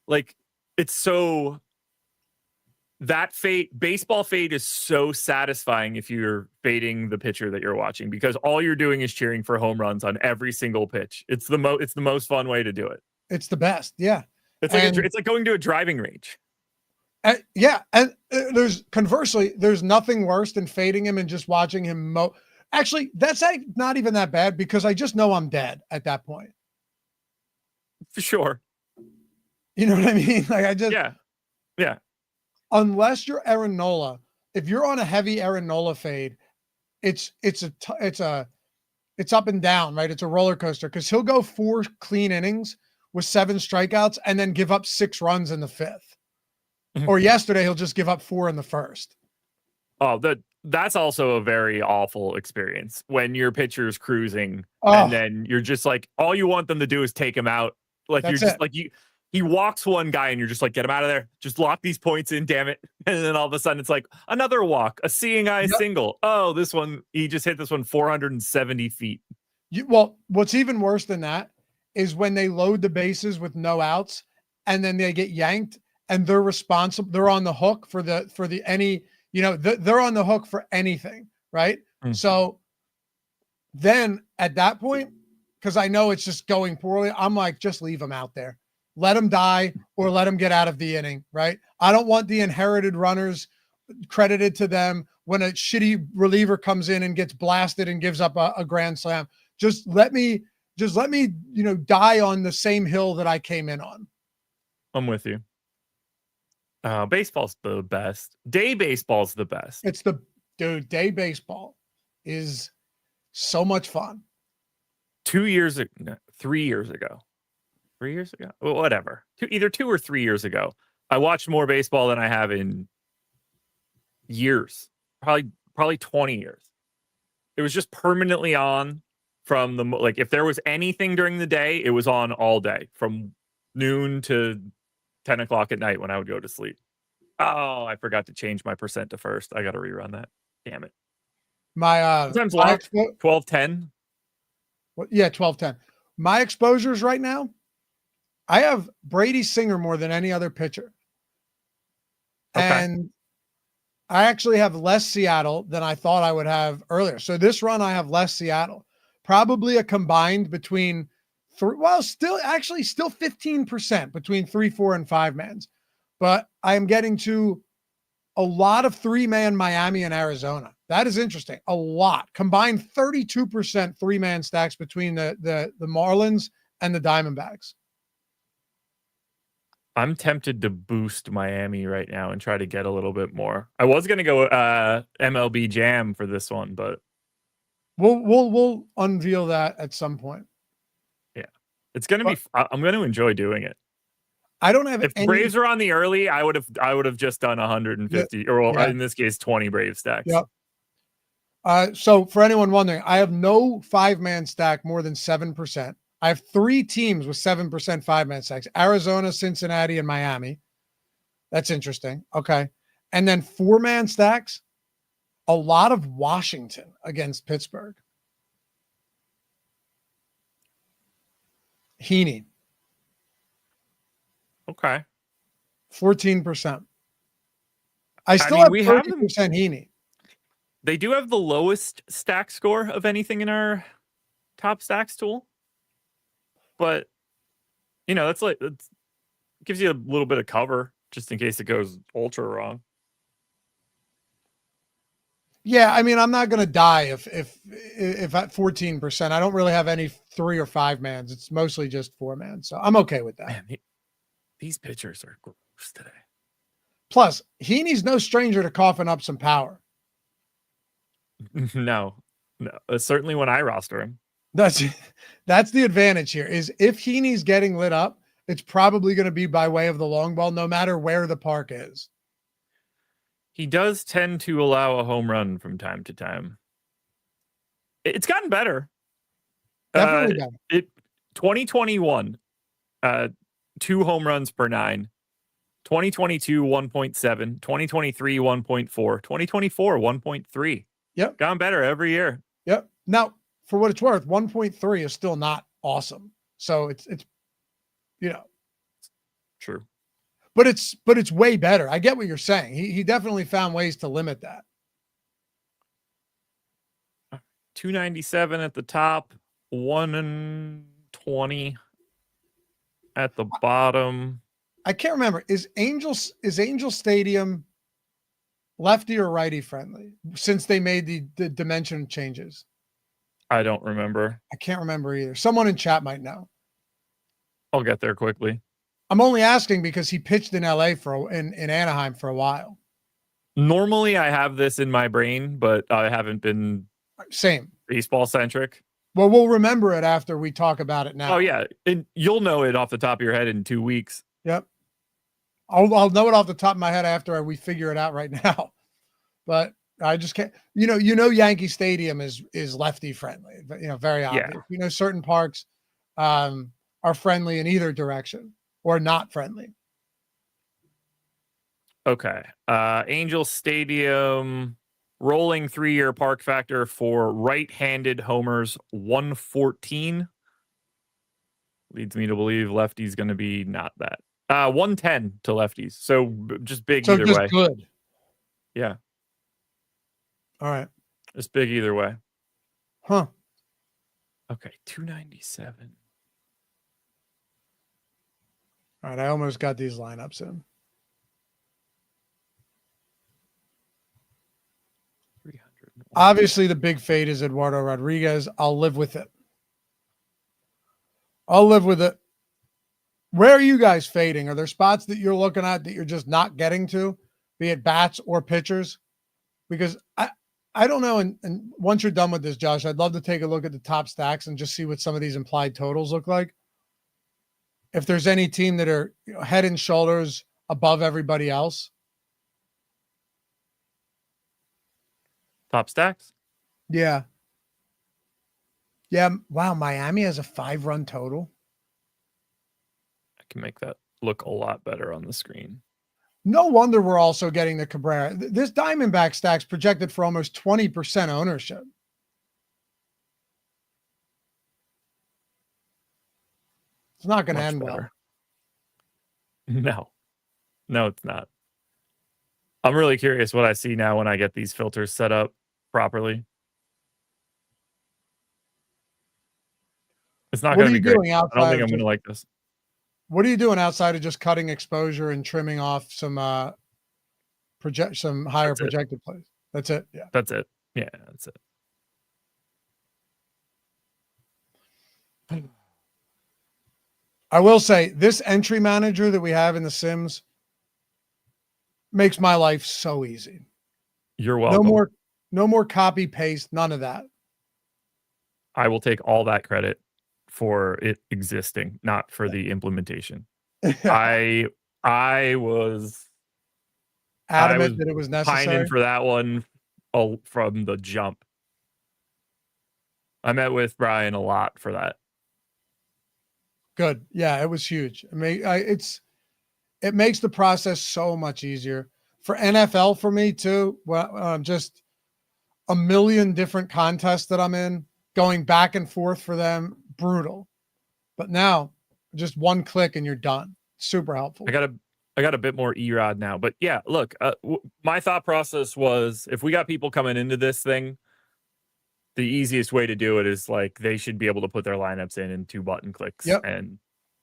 like, it's so, that baseball fade is so satisfying if you're fading the pitcher that you're watching, because all you're doing is cheering for home runs on every single pitch. It's the most fun way to do it. It's the best. Yeah. It's like going to a driving range. Yeah. And there's nothing worse than fading him and just watching him Actually, that's not even that bad because I just know I'm dead at that point. For sure. You know what I mean? Like yeah. Unless you're Aaron Nola, if you're on a heavy Aaron Nola fade, it's up and down, right? It's a roller coaster because he'll go 4 clean innings with 7 strikeouts and then give up 6 runs in the 5th. Or yesterday, he'll just give up 4 in the 1st. Oh, that's also a very awful experience when your pitcher's cruising and then you're just like, all you want them to do is take him out. Like you're just like he walks one guy and you're just like, get him out of there. Just lock these points in, damn it. And then all of a sudden it's like another walk, a seeing eye single. Oh, this one, he just hit this one 470 feet. Well, what's even worse than that is when they load the bases with no outs and then they get yanked and they're responsible. They're on the hook for they're on the hook for anything. Right. Mm-hmm. So then at that point, because I know it's just going poorly, I'm like, just leave them out there. Let them die or let them get out of the inning, right? I don't want the inherited runners credited to them when a shitty reliever comes in and gets blasted and gives up a grand slam. Just let me, die on the same hill that I came in on. I'm with you. Baseball's the best. Day baseball's the best. Day baseball is so much fun. 3 years ago, whatever. Either 2 or 3 years ago, I watched more baseball than I have in years, probably 20 years. It was just permanently on from if there was anything during the day, it was on all day from noon to 10 o'clock at night when I would go to sleep. Oh, I forgot to change my percent to first. I got to rerun that. Damn it. My sometimes locked 12-10. Yeah, 12-10. My exposures right now, I have Brady Singer more than any other pitcher. Okay. And I actually have less Seattle than I thought I would have earlier. So this run, I have less Seattle. Probably a combined between still 15% between 3, 4, and 5 mans. But I am getting to a lot of 3-man Miami and Arizona. That is interesting. A lot. Combined 32% 3-man stacks between the Marlins and the Diamondbacks. I'm tempted to boost Miami right now and try to get a little bit more. I was going to go MLB Jam for this one, but we'll unveil that at some point. Yeah, it's going to be. I'm going to enjoy doing it. I don't have if any. Braves are on the early, I would have just done 150 or in this case 20 Brave stacks. Yep. So for anyone wondering, I have no 5-man stack more than 7%. I have 3 teams with 7% 5-man stacks: Arizona, Cincinnati, and Miami. That's interesting. Okay. And then 4-man stacks, a lot of Washington against Pittsburgh. Heaney. Okay. 14%. I still have 30% Heaney. They do have the lowest stack score of anything in our top stacks tool. But, that's it gives you a little bit of cover just in case it goes ultra wrong. Yeah, I mean, I'm not going to die if at 14%. I don't really have any 3 or 5 mans. It's mostly just 4 man. So I'm okay with that. Man, these pitchers are gross today. Plus, Heaney's no stranger to coughing up some power. No. Certainly when I roster him. That's the advantage here, is if Heaney's getting lit up, it's probably going to be by way of the long ball, no matter where the park is. He does tend to allow a home run from time to time. It's gotten better. Definitely better. 2021, 2 home runs per 9. 2022, 1.7. 2023, 1.4. 2024, 1.3. Yep. Gotten better every year. Yep. Now, for what it's worth, 1.3 is still not awesome. So it's True. But it's way better. I get what you're saying. He definitely found ways to limit that. 297 at the top, 120 at the bottom. I can't remember. Is Angel Stadium lefty or righty friendly since they made the dimension changes? I don't remember. I can't remember either. Someone in chat might know. I'll get there quickly. I'm only asking because he pitched in LA in Anaheim for a while. Normally I have this in my brain, but I haven't been baseball centric. Well, we'll remember it after we talk about it now. Oh yeah. And you'll know it off the top of your head in 2 weeks. Yep. I'll know it off the top of my head after we figure it out right now. But I just can't, Yankee Stadium is lefty friendly, very obvious. Yeah. Certain parks are friendly in either direction or not friendly. Okay. Angel Stadium rolling 3-year park factor for right-handed homers 114. Leads me to believe lefty's going to be not that. 110 to lefties. So just big either way. Good. Yeah. All right. It's big either way. Huh. Okay. 297. All right. I almost got these lineups in. 300. Obviously, the big fade is Eduardo Rodriguez. I'll live with it. Where are you guys fading? Are there spots that you're looking at that you're just not getting to, be it bats or pitchers? Because I don't know. And once you're done with this, Josh, I'd love to take a look at the top stacks and just see what some of these implied totals look like. If there's any team that are head and shoulders above everybody else. Top stacks? Yeah. Yeah. Wow. Miami has a 5-run total. I can make that look a lot better on the screen. No wonder we're also getting the Cabrera. This Diamondback stack's projected for almost 20% ownership. It's not going to Much end better. well. No, it's not. I'm really curious what I see now when I get these filters set up properly. It's not What going are to you be great. doing I don't outside think of I'm going just, to like this. what are you doing outside of just cutting exposure and trimming off some some higher That's it. projected plays? That's it. Yeah. That's it. Yeah, that's it. I will say this entry manager that we have in the Sims makes my life so easy. You're welcome. No more copy paste, none of that. I will take all that credit for it existing, not for the implementation. I was Adamant that it was pining necessary. for that one from the jump. I met with Brian a lot for that. Good. Yeah, it was huge. I mean, it makes the process so much easier for NFL for me too. Well, just a million different contests that I'm in, going back and forth for them, brutal. But now, just one click and you're done. Super helpful. I got a bit more EROD now, but yeah, look, my thought process was if we got people coming into this thing, the easiest way to do it is like they should be able to put their lineups in 2 button clicks. Yep. And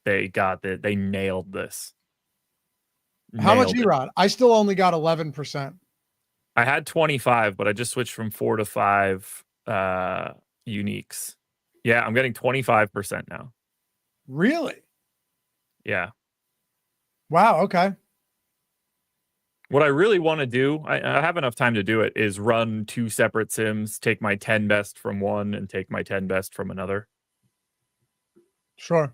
they got that. They nailed this. How much EROD? I still only got 11%. I had 25, but I just switched from 4 to 5 uniques. Yeah, I'm getting 25% now. Really? Yeah. Wow. Okay. What I really want to do, I have enough time to do it, is run 2 separate sims, take my 10 best from one and take my 10 best from another. Sure.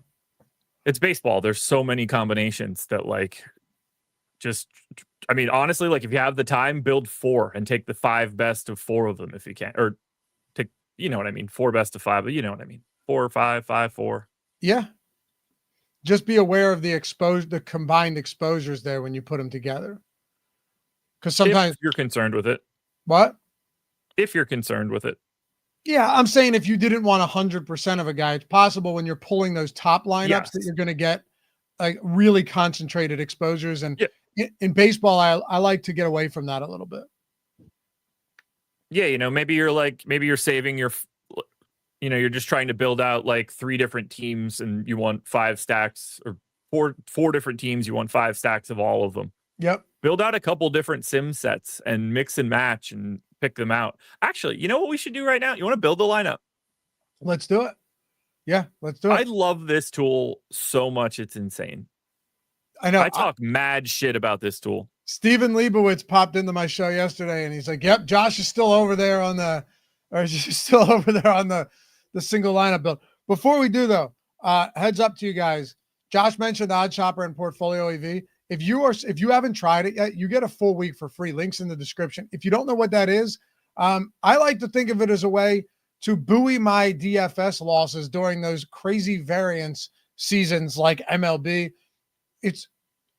It's baseball. There's so many combinations that like just, I mean, honestly, like if you have the time, build 4 and take the 5 best of 4 of them if you can, or take, you know what I mean? 4 best of 5, but you know what I mean? 4 or 5, 5, 4. Yeah. Just be aware of the combined exposures there when you put them together. Because sometimes if you're concerned with it. What? If you're concerned with it. Yeah, I'm saying if you didn't want 100% of a guy, it's possible when you're pulling those top lineups that you're going to get like really concentrated exposures. And in baseball, I like to get away from that a little bit. Yeah, you know, maybe you're saving your, you know, you're just trying to build out like 3 different teams and you want 5 stacks, or four different teams, you want 5 stacks of all of them. Yep. Build out a couple different sim sets and mix and match and pick them out. Actually, you know what we should do right now? You want to build the lineup? Let's do it. Yeah, let's do it. I love this tool so much. It's insane. I know. I talk mad shit about this tool. Steven Leibowitz popped into my show yesterday and he's like, yep, Josh is still over there on the single lineup build. Before we do though, heads up to you guys. Josh mentioned OddsShopper and Portfolio EV. If you haven't tried it yet, you get a full week for free. Links in the description. If you don't know what that is, I like to think of it as a way to buoy my DFS losses during those crazy variance seasons like MLB. It's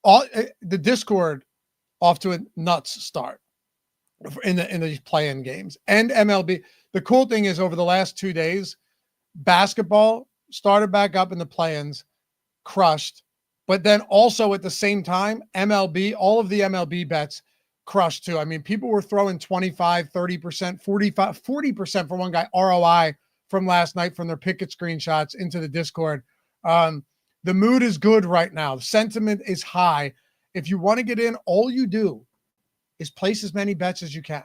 all the Discord off to a nuts start in these play-in games and MLB. The cool thing is over the last 2 days, basketball started back up in the play-ins, crushed. But then also at the same time, MLB, all of the MLB bets crushed too. I mean, people were throwing 25, 30%, 45, 40% for one guy ROI from last night from their Pickett screenshots into the Discord. The mood is good right now. The sentiment is high. If you want to get in, all you do is place as many bets as you can.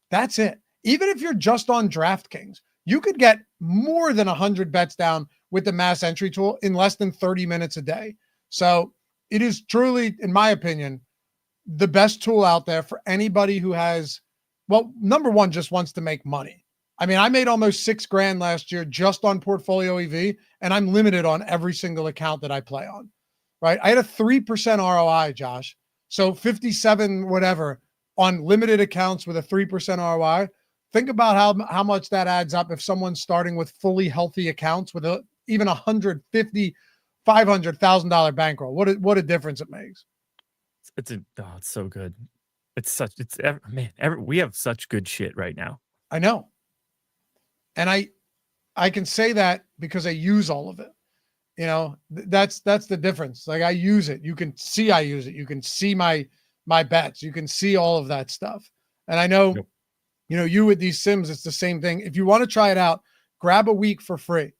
That's it. Even if you're just on DraftKings, you could get more than 100 bets down with the mass entry tool in less than 30 minutes a day. So it is truly, in my opinion, the best tool out there for anybody who has, well, number one, just wants to make money. I mean, I made almost $6,000 last year just on Portfolio EV, and I'm limited on every single account that I play on, right? I had a 3% ROI, Josh. So 57, whatever, on limited accounts with a 3% ROI. Think about how much that adds up if someone's starting with fully healthy accounts with even $150,000, $500,000 bankroll. What a difference it makes. It's so good. We have such good shit right now. I know. And I can say that because I use all of it. You know, that's the difference. Like I use it. You can see I use it. You can see my bets. You can see all of that stuff. And I know, Yep. you know, you with these sims, it's the same thing. If you want to try it out, grab a week for free.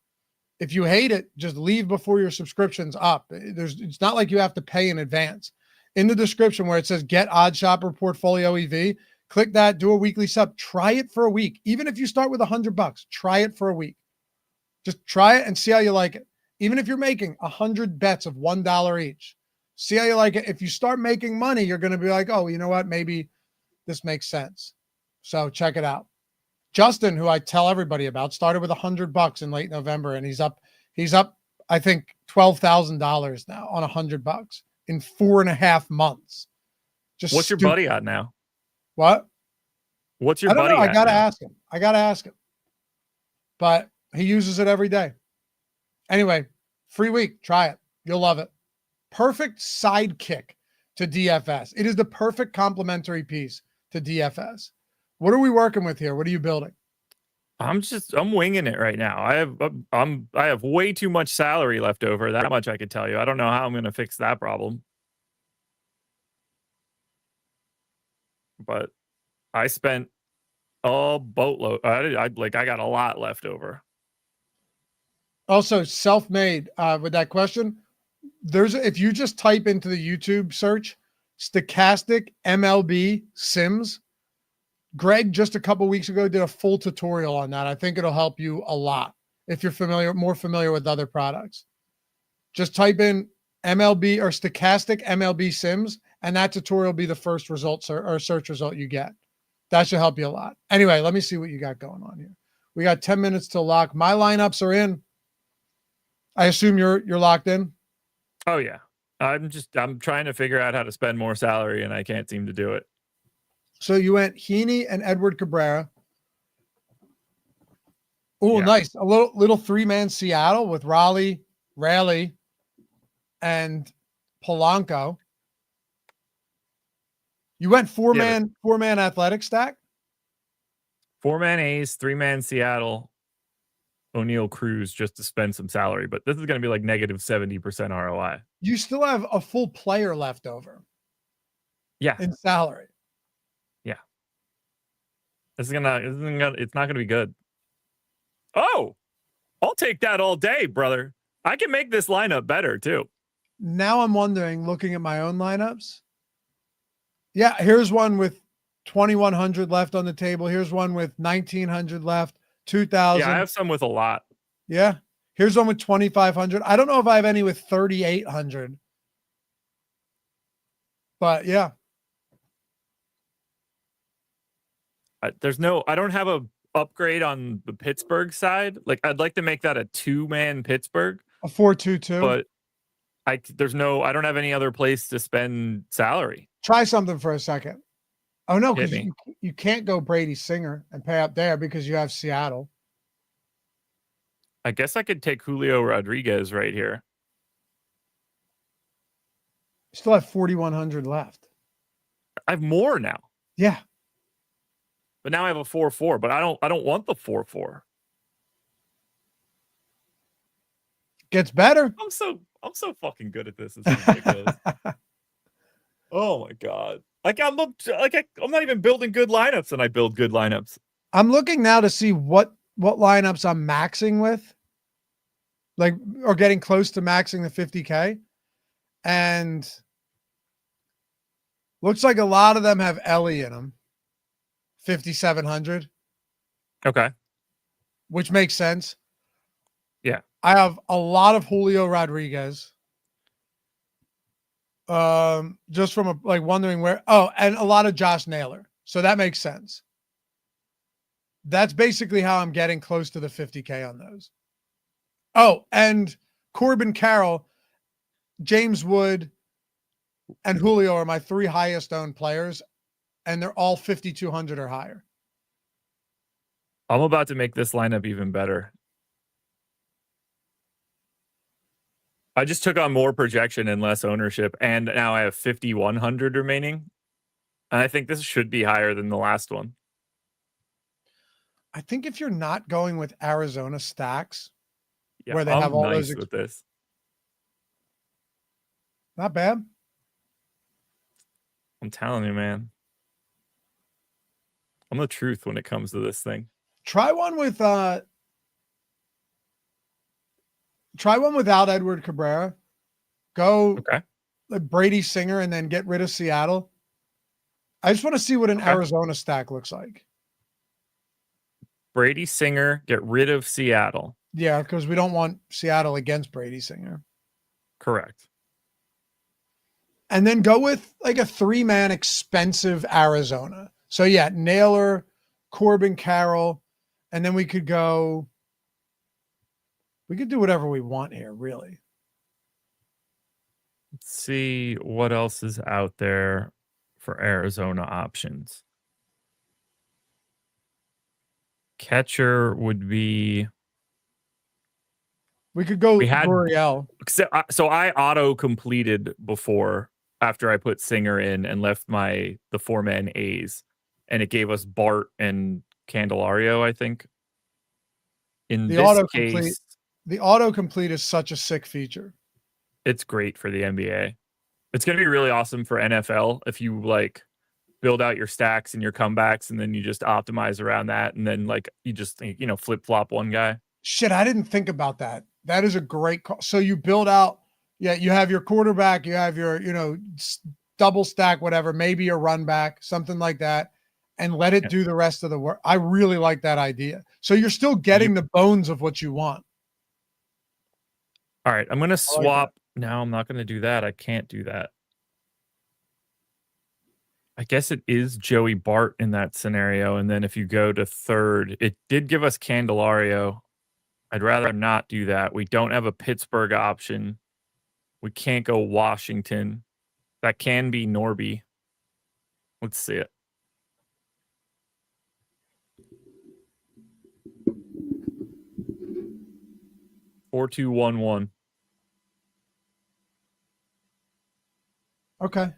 If you hate it, just leave before your subscription's up. It's not like you have to pay in advance. In the description where it says get OddsShopper Portfolio EV, click that, do a weekly sub, try it for a week. Even if you start with $100, try it for a week. Just try it and see how you like it. Even if you're making 100 bets of $1 each, see how you like it. If you start making money, you're going to be like, oh, you know what? Maybe this makes sense. So check it out. Justin, who I tell everybody about, started with $100 in late November, and he's up, I think, $12,000 now on $100 in 4.5 months. Just what's your buddy at now? What? What's your I don't buddy know. at I gotta now? ask him. But he uses it every day. Anyway, free week. Try it. You'll love it. Perfect sidekick to DFS. It is the perfect complementary piece to DFS. What are we working with here? What are you building? I'm winging it right now. I have way too much salary left over. That much I could tell you. I don't know how I'm going to fix that problem. But I spent a boatload. I got a lot left over. Also, self-made with that question. If you just type into the YouTube search, Stokastic MLB Sims, Greg just a couple weeks ago did a full tutorial on that. I think it'll help you a lot if you're more familiar with other products. Just type in MLB or Stokastic MLB Sims, and that tutorial will be the first result or search result you get. That should help you a lot. Anyway, let me see what you got going on here. We got 10 minutes to lock. My lineups are in. I assume you're locked in. Oh yeah. I'm trying to figure out how to spend more salary, and I can't seem to do it. So you went Heaney and Edward Cabrera. Oh, Yeah. nice. A little three-man Seattle with Raleigh, and Polanco. You went four-man athletic stack? 4-man A's, 3-man Seattle, O'Neill Cruz just to spend some salary. But this is going to be like negative 70% ROI. You still have a full player left over. Yeah. In salary. Yeah. It's not gonna be good. Oh, I'll take that all day, brother. I can make this lineup better too. Now I'm wondering, looking at my own lineups. Yeah, here's one with 2,100 left on the table. Here's one with 1,900 left, 2,000. Yeah, I have some with a lot. Yeah. Here's one with 2,500. I don't know if I have any with 3,800. But yeah. I don't have a upgrade on the Pittsburgh side. Like I'd like to make that a 2-man Pittsburgh. A 4-2-2. But I don't have any other place to spend salary. Try something for a second. Oh no, because you can't go Brady Singer and pay up there because you have Seattle. I guess I could take Julio Rodriguez right here. You still have 4,100 left. I have more now. Yeah. But now I have a 4-4, but I don't want the 4-4. Gets better. I'm so fucking good at this. It's ridiculous. Oh my god. I'm not even building good lineups, and I build good lineups. I'm looking now to see what lineups I'm maxing with. Like, or getting close to maxing the 50K. And looks like a lot of them have Ellie in them. 5,700. Okay. Which makes sense. Yeah. I have a lot of Julio Rodriguez. Just from wondering where. Oh, and a lot of Josh Naylor. So that makes sense. That's basically how I'm getting close to the 50K on those. Oh, and Corbin Carroll, James Wood, and Julio are my 3 highest owned players, and they're all 5,200 or higher. I'm about to make this lineup even better. I just took on more projection and less ownership, and now I have 5,100 remaining. And I think this should be higher than the last one. I think if you're not going with Arizona stacks, yeah, where they I'm have all nice those with this. Not bad. I'm telling you, man. I'm the truth when it comes to this thing. Try one without Edward Cabrera. Go like Brady Singer and then get rid of Seattle. I just want to see what an Arizona stack looks like. Brady Singer, get rid of Seattle. Yeah, because we don't want Seattle against Brady Singer. Correct. And then go with like a 3-man expensive Arizona. So yeah, Naylor, Corbin Carroll, and then we could do whatever we want here, really. Let's see what else is out there for Arizona options. Catcher would be. We could go Gurriel. So I auto completed before after I put Singer in and left the 4-man A's, and it gave us Bart and Candelario, I think. In this case, the autocomplete is such a sick feature. It's great for the NBA. It's going to be really awesome for NFL if you like build out your stacks and your comebacks, and then you just optimize around that, and then like you just flip flop one guy. Shit, I didn't think about that. That is a great call. So you build out, you have your quarterback, you have your double stack, whatever, maybe a run back, something like that, and let it do the rest of the work. I really like that idea. So you're still getting the bones of what you want. All right, I'm going to swap. No, I'm not going to do that. I can't do that. I guess it is Joey Bart in that scenario. And then if you go to third, it did give us Candelario. I'd rather not do that. We don't have a Pittsburgh option. We can't go Washington. That can be Norby. Let's see it. $4-2-1-1. Okay.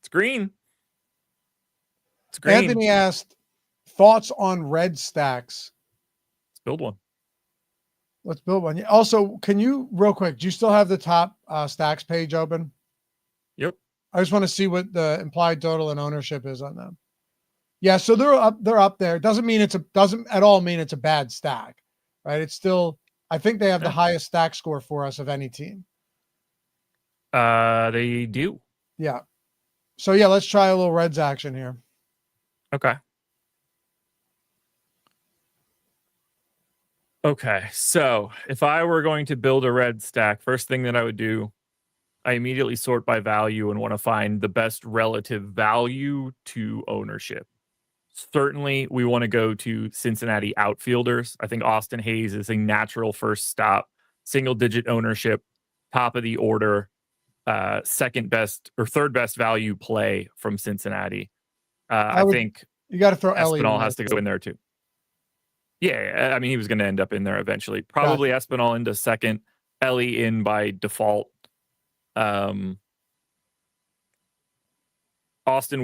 It's green. It's green. Anthony asked, thoughts on red stacks? Let's build one. Let's build one. Also, can you, real quick, do you still have the top stacks page open? Yep. I just want to see what the implied total and ownership is on them. Yeah, so they're up there. Doesn't at all mean it's a bad stack, right? It's still, I think they have the highest stack score for us of any team. They do. Yeah. So yeah, let's try a little Reds action here. Okay. Okay, so if I were going to build a red stack, first thing that I would do, I immediately sort by value and want to find the best relative value to ownership. Certainly, we want to go to Cincinnati outfielders. I think Austin Hayes is a natural first stop, single-digit ownership, top of the order, second best or third best value play from Cincinnati. I think you got to throw Espinal has to go in there too. Yeah, I mean, he was going to end up in there eventually. Probably Espinal into second, Ellie in by default. Austin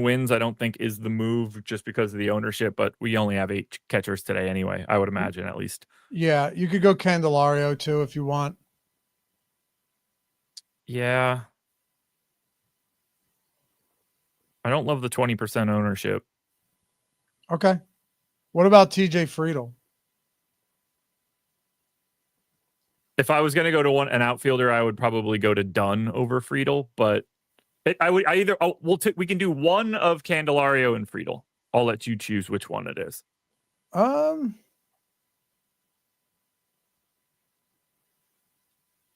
wins, I don't think, is the move just because of the ownership, but we only have 8 catchers today anyway, I would imagine, at least. Yeah, you could go Candelario too if you want. Yeah. I don't love the 20% ownership. Okay. What about TJ Friedel? If I was going to go to an outfielder, I would probably go to Dunn over Friedel, but we can do one of Candelario and Friedel. I'll let you choose which one it is.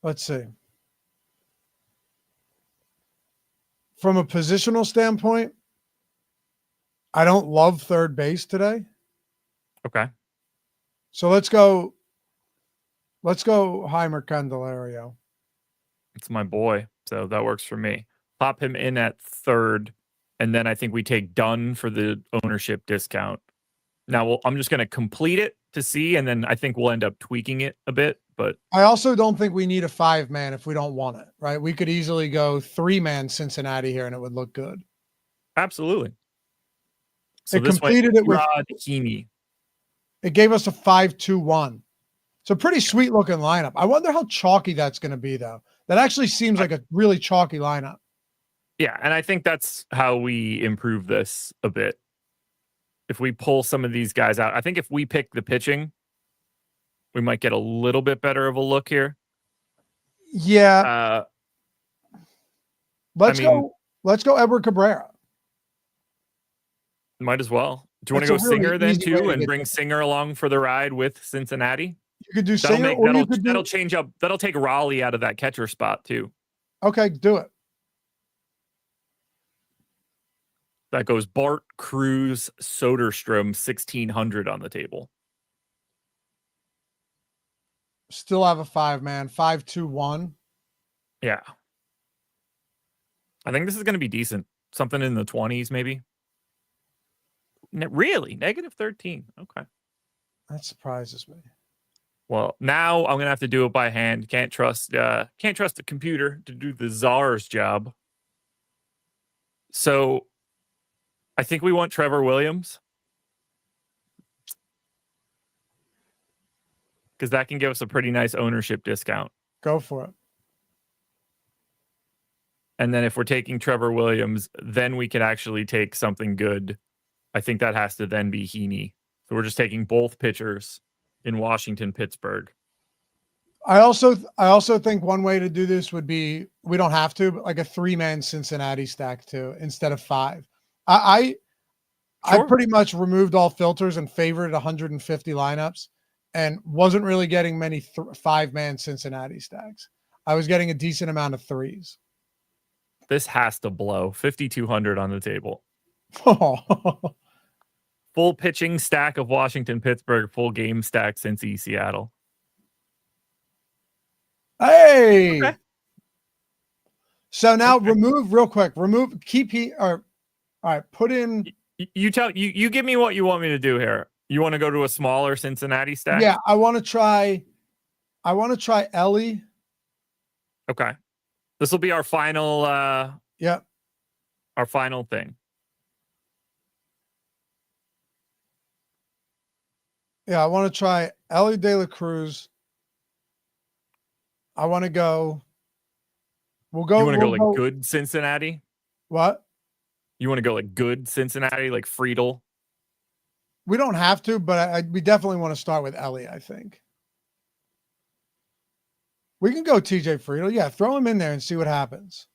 Let's see. From a positional standpoint, I don't love third base today. Okay. So let's go Heimer Candelario. It's my boy, so that works for me. Pop him in at third, and then I think we take Dunn for the ownership discount. Now, I'm just going to complete it to see, and then I think we'll end up tweaking it a bit. But I also don't think we need a 5-man if we don't want it, right? We could easily go 3-man Cincinnati here, and it would look good. Absolutely. So it completed it with Heaney. It gave us a 5-2-1. So pretty sweet looking lineup. I wonder how chalky that's going to be, though. That actually seems like a really chalky lineup. Yeah, and I think that's how we improve this a bit. If we pull some of these guys out, I think if we pick the pitching, we might get a little bit better of a look here. Yeah. Let's go Edward Cabrera. Might as well. Do you want to go Singer then too, and bring Singer along for the ride with Cincinnati? You could do Singer, or you could do... That'll change up. That'll take Raleigh out of that catcher spot too. Okay, do it. That goes Bart, Cruz, Soderstrom, 1,600 on the table. Still have a 5-man, 5-2-1. Yeah. I think this is going to be decent. Something in the 20s, maybe. Really? -13. Okay. That surprises me. Well, now I'm going to have to do it by hand. Can't trust the computer to do the czar's job. So I think we want Trevor Williams, because that can give us a pretty nice ownership discount. Go for it. And then if we're taking Trevor Williams, then we can actually take something good. I think that has to then be Heaney. So we're just taking both pitchers in Washington, Pittsburgh. I also think one way to do this would be, we don't have to, but like a 3-man Cincinnati stack too, instead of 5. I pretty much removed all filters and favored 150 lineups and wasn't really getting many 5-man Cincinnati stacks. I was getting a decent amount of 3s. This has to blow. 5,200 on the table. Full pitching stack of Washington, Pittsburgh, full game stack Cincy, Seattle. Hey. Okay. So now all right, put in. You give me what you want me to do here. You want to go to a smaller Cincinnati stack? Yeah, I want to try Ellie. Okay. This will be our final our final thing. Yeah, I want to try Ellie De La Cruz. I want to go. We'll go. You want to go like good Cincinnati? What? You want to go like good Cincinnati, like Friedel? We don't have to, but we definitely want to start with Ellie, I think. We can go TJ Friedel. Yeah, throw him in there and see what happens.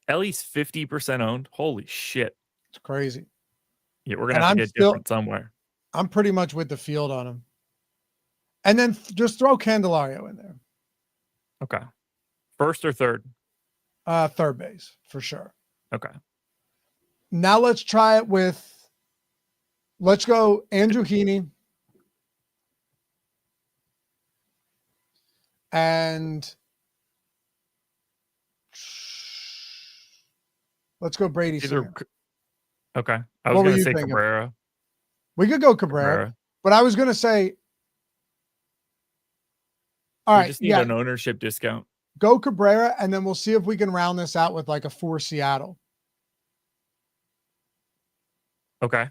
Ellie's 50% owned. Holy shit. It's crazy. Yeah, we're going to have to get different somewhere. I'm pretty much with the field on him. And then just throw Candelario in there. Okay. First or third? Third base, for sure. Okay. Now let's try it with, let's go Andrew Heaney. And let's go Brady Singer. Okay. I was going to say Cabrera. We could go Cabrera. But I was going to say, all right. We just need an ownership discount. Go Cabrera, and then we'll see if we can round this out with like a 4 Seattle. Okay.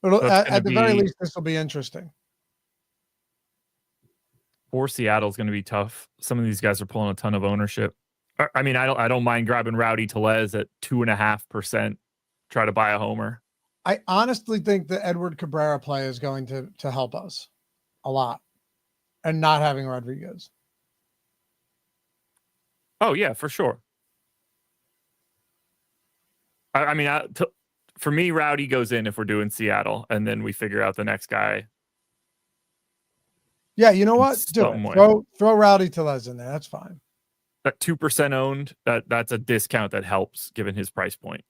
At the very least, this will be interesting. 4 Seattle is going to be tough. Some of these guys are pulling a ton of ownership. I mean, I don't mind grabbing Rowdy Tellez at 2.5%. Try to buy a homer. I honestly think the Edward Cabrera play is going to help us a lot, and not having Rodriguez. Oh yeah, for sure. I mean, for me, Rowdy goes in if we're doing Seattle, and then we figure out the next guy. Yeah, you know what? Do it. Throw Rowdy Tellez in there. That's fine. That 2% owned, that's a discount that helps given his price point.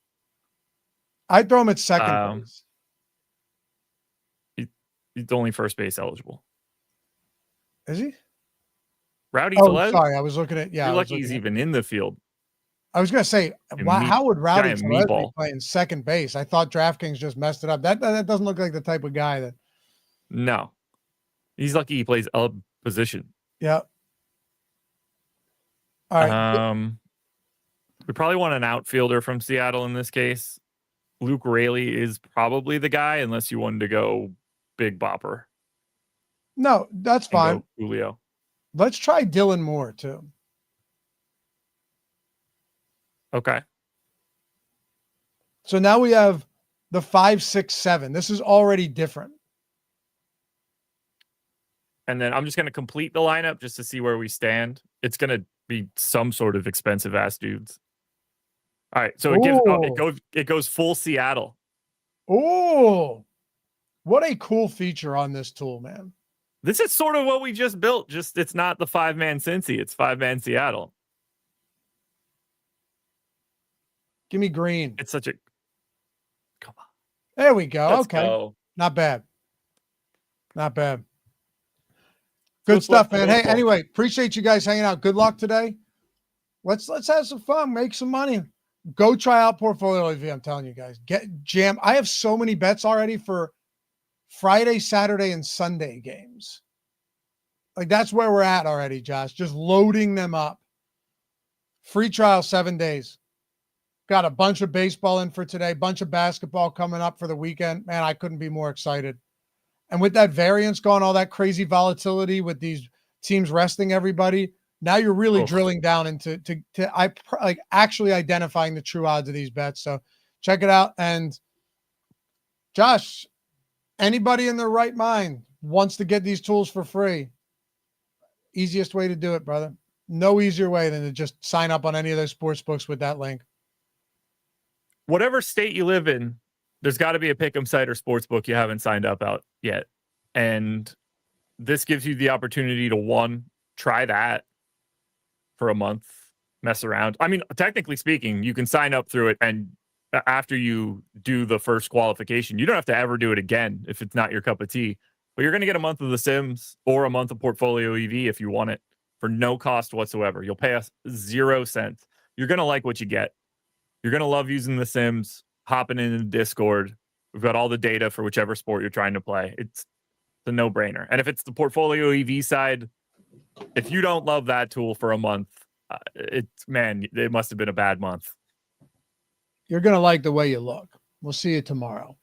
I'd throw him at second base. He's only first base eligible. Is he? Rowdy Tellez? Sorry, I was looking at. Yeah, you're lucky he's even in the field. I was gonna say, how would Rowdy Tellez be playing second base? I thought DraftKings just messed it up. That doesn't look like the type of guy that. No, he's lucky he plays a position. Yeah. All right. We probably want an outfielder from Seattle in this case. Luke Raley is probably the guy, unless you wanted to go big bopper. No, that's fine. Julio. Let's try Dylan Moore too. Okay. So now we have the 5, 6, 7. This is already different. And then I'm just going to complete the lineup just to see where we stand. It's going to be some sort of expensive ass dudes. All right. So it goes full Seattle. Oh, what a cool feature on this tool, man. This is sort of what we just built. Just it's not the 5-man Cincy. It's 5-man Seattle. Give me green. It's such a... Come on. There we go. Let's Okay. go. Not bad. Not bad. Good stuff, man. Hey, anyway, appreciate you guys hanging out. Good luck today. Let's have some fun. Make some money. Go try out Portfolio EV. I'm telling you guys. Get jam. I have so many bets already for Friday, Saturday, and Sunday games. Like, that's where we're at already, Josh. Just loading them up. Free trial 7 days. Got a bunch of baseball in for today. Bunch of basketball coming up for the weekend. Man, I couldn't be more excited. And with that variance going, all that crazy volatility with these teams resting everybody, now you're really drilling down into actually identifying the true odds of these bets. So check it out. And Josh, anybody in their right mind wants to get these tools for free, easiest way to do it, brother. No easier way than to just sign up on any of those sports books with that link. Whatever state you live in, there's got to be a pick'em site or sports book you haven't signed up out yet. And this gives you the opportunity to, try that for a month, mess around. I mean, technically speaking, you can sign up through it, and after you do the first qualification, you don't have to ever do it again if it's not your cup of tea. But you're going to get a month of The Sims or a month of Portfolio EV if you want it for no cost whatsoever. You'll pay us 0 cents. You're going to like what you get. You're going to love using The Sims, hopping into Discord. We've got all the data for whichever sport you're trying to play. It's a no-brainer. And if it's the Portfolio EV side, if you don't love that tool for a month, it must have been a bad month. You're going to like the way you look. We'll see you tomorrow.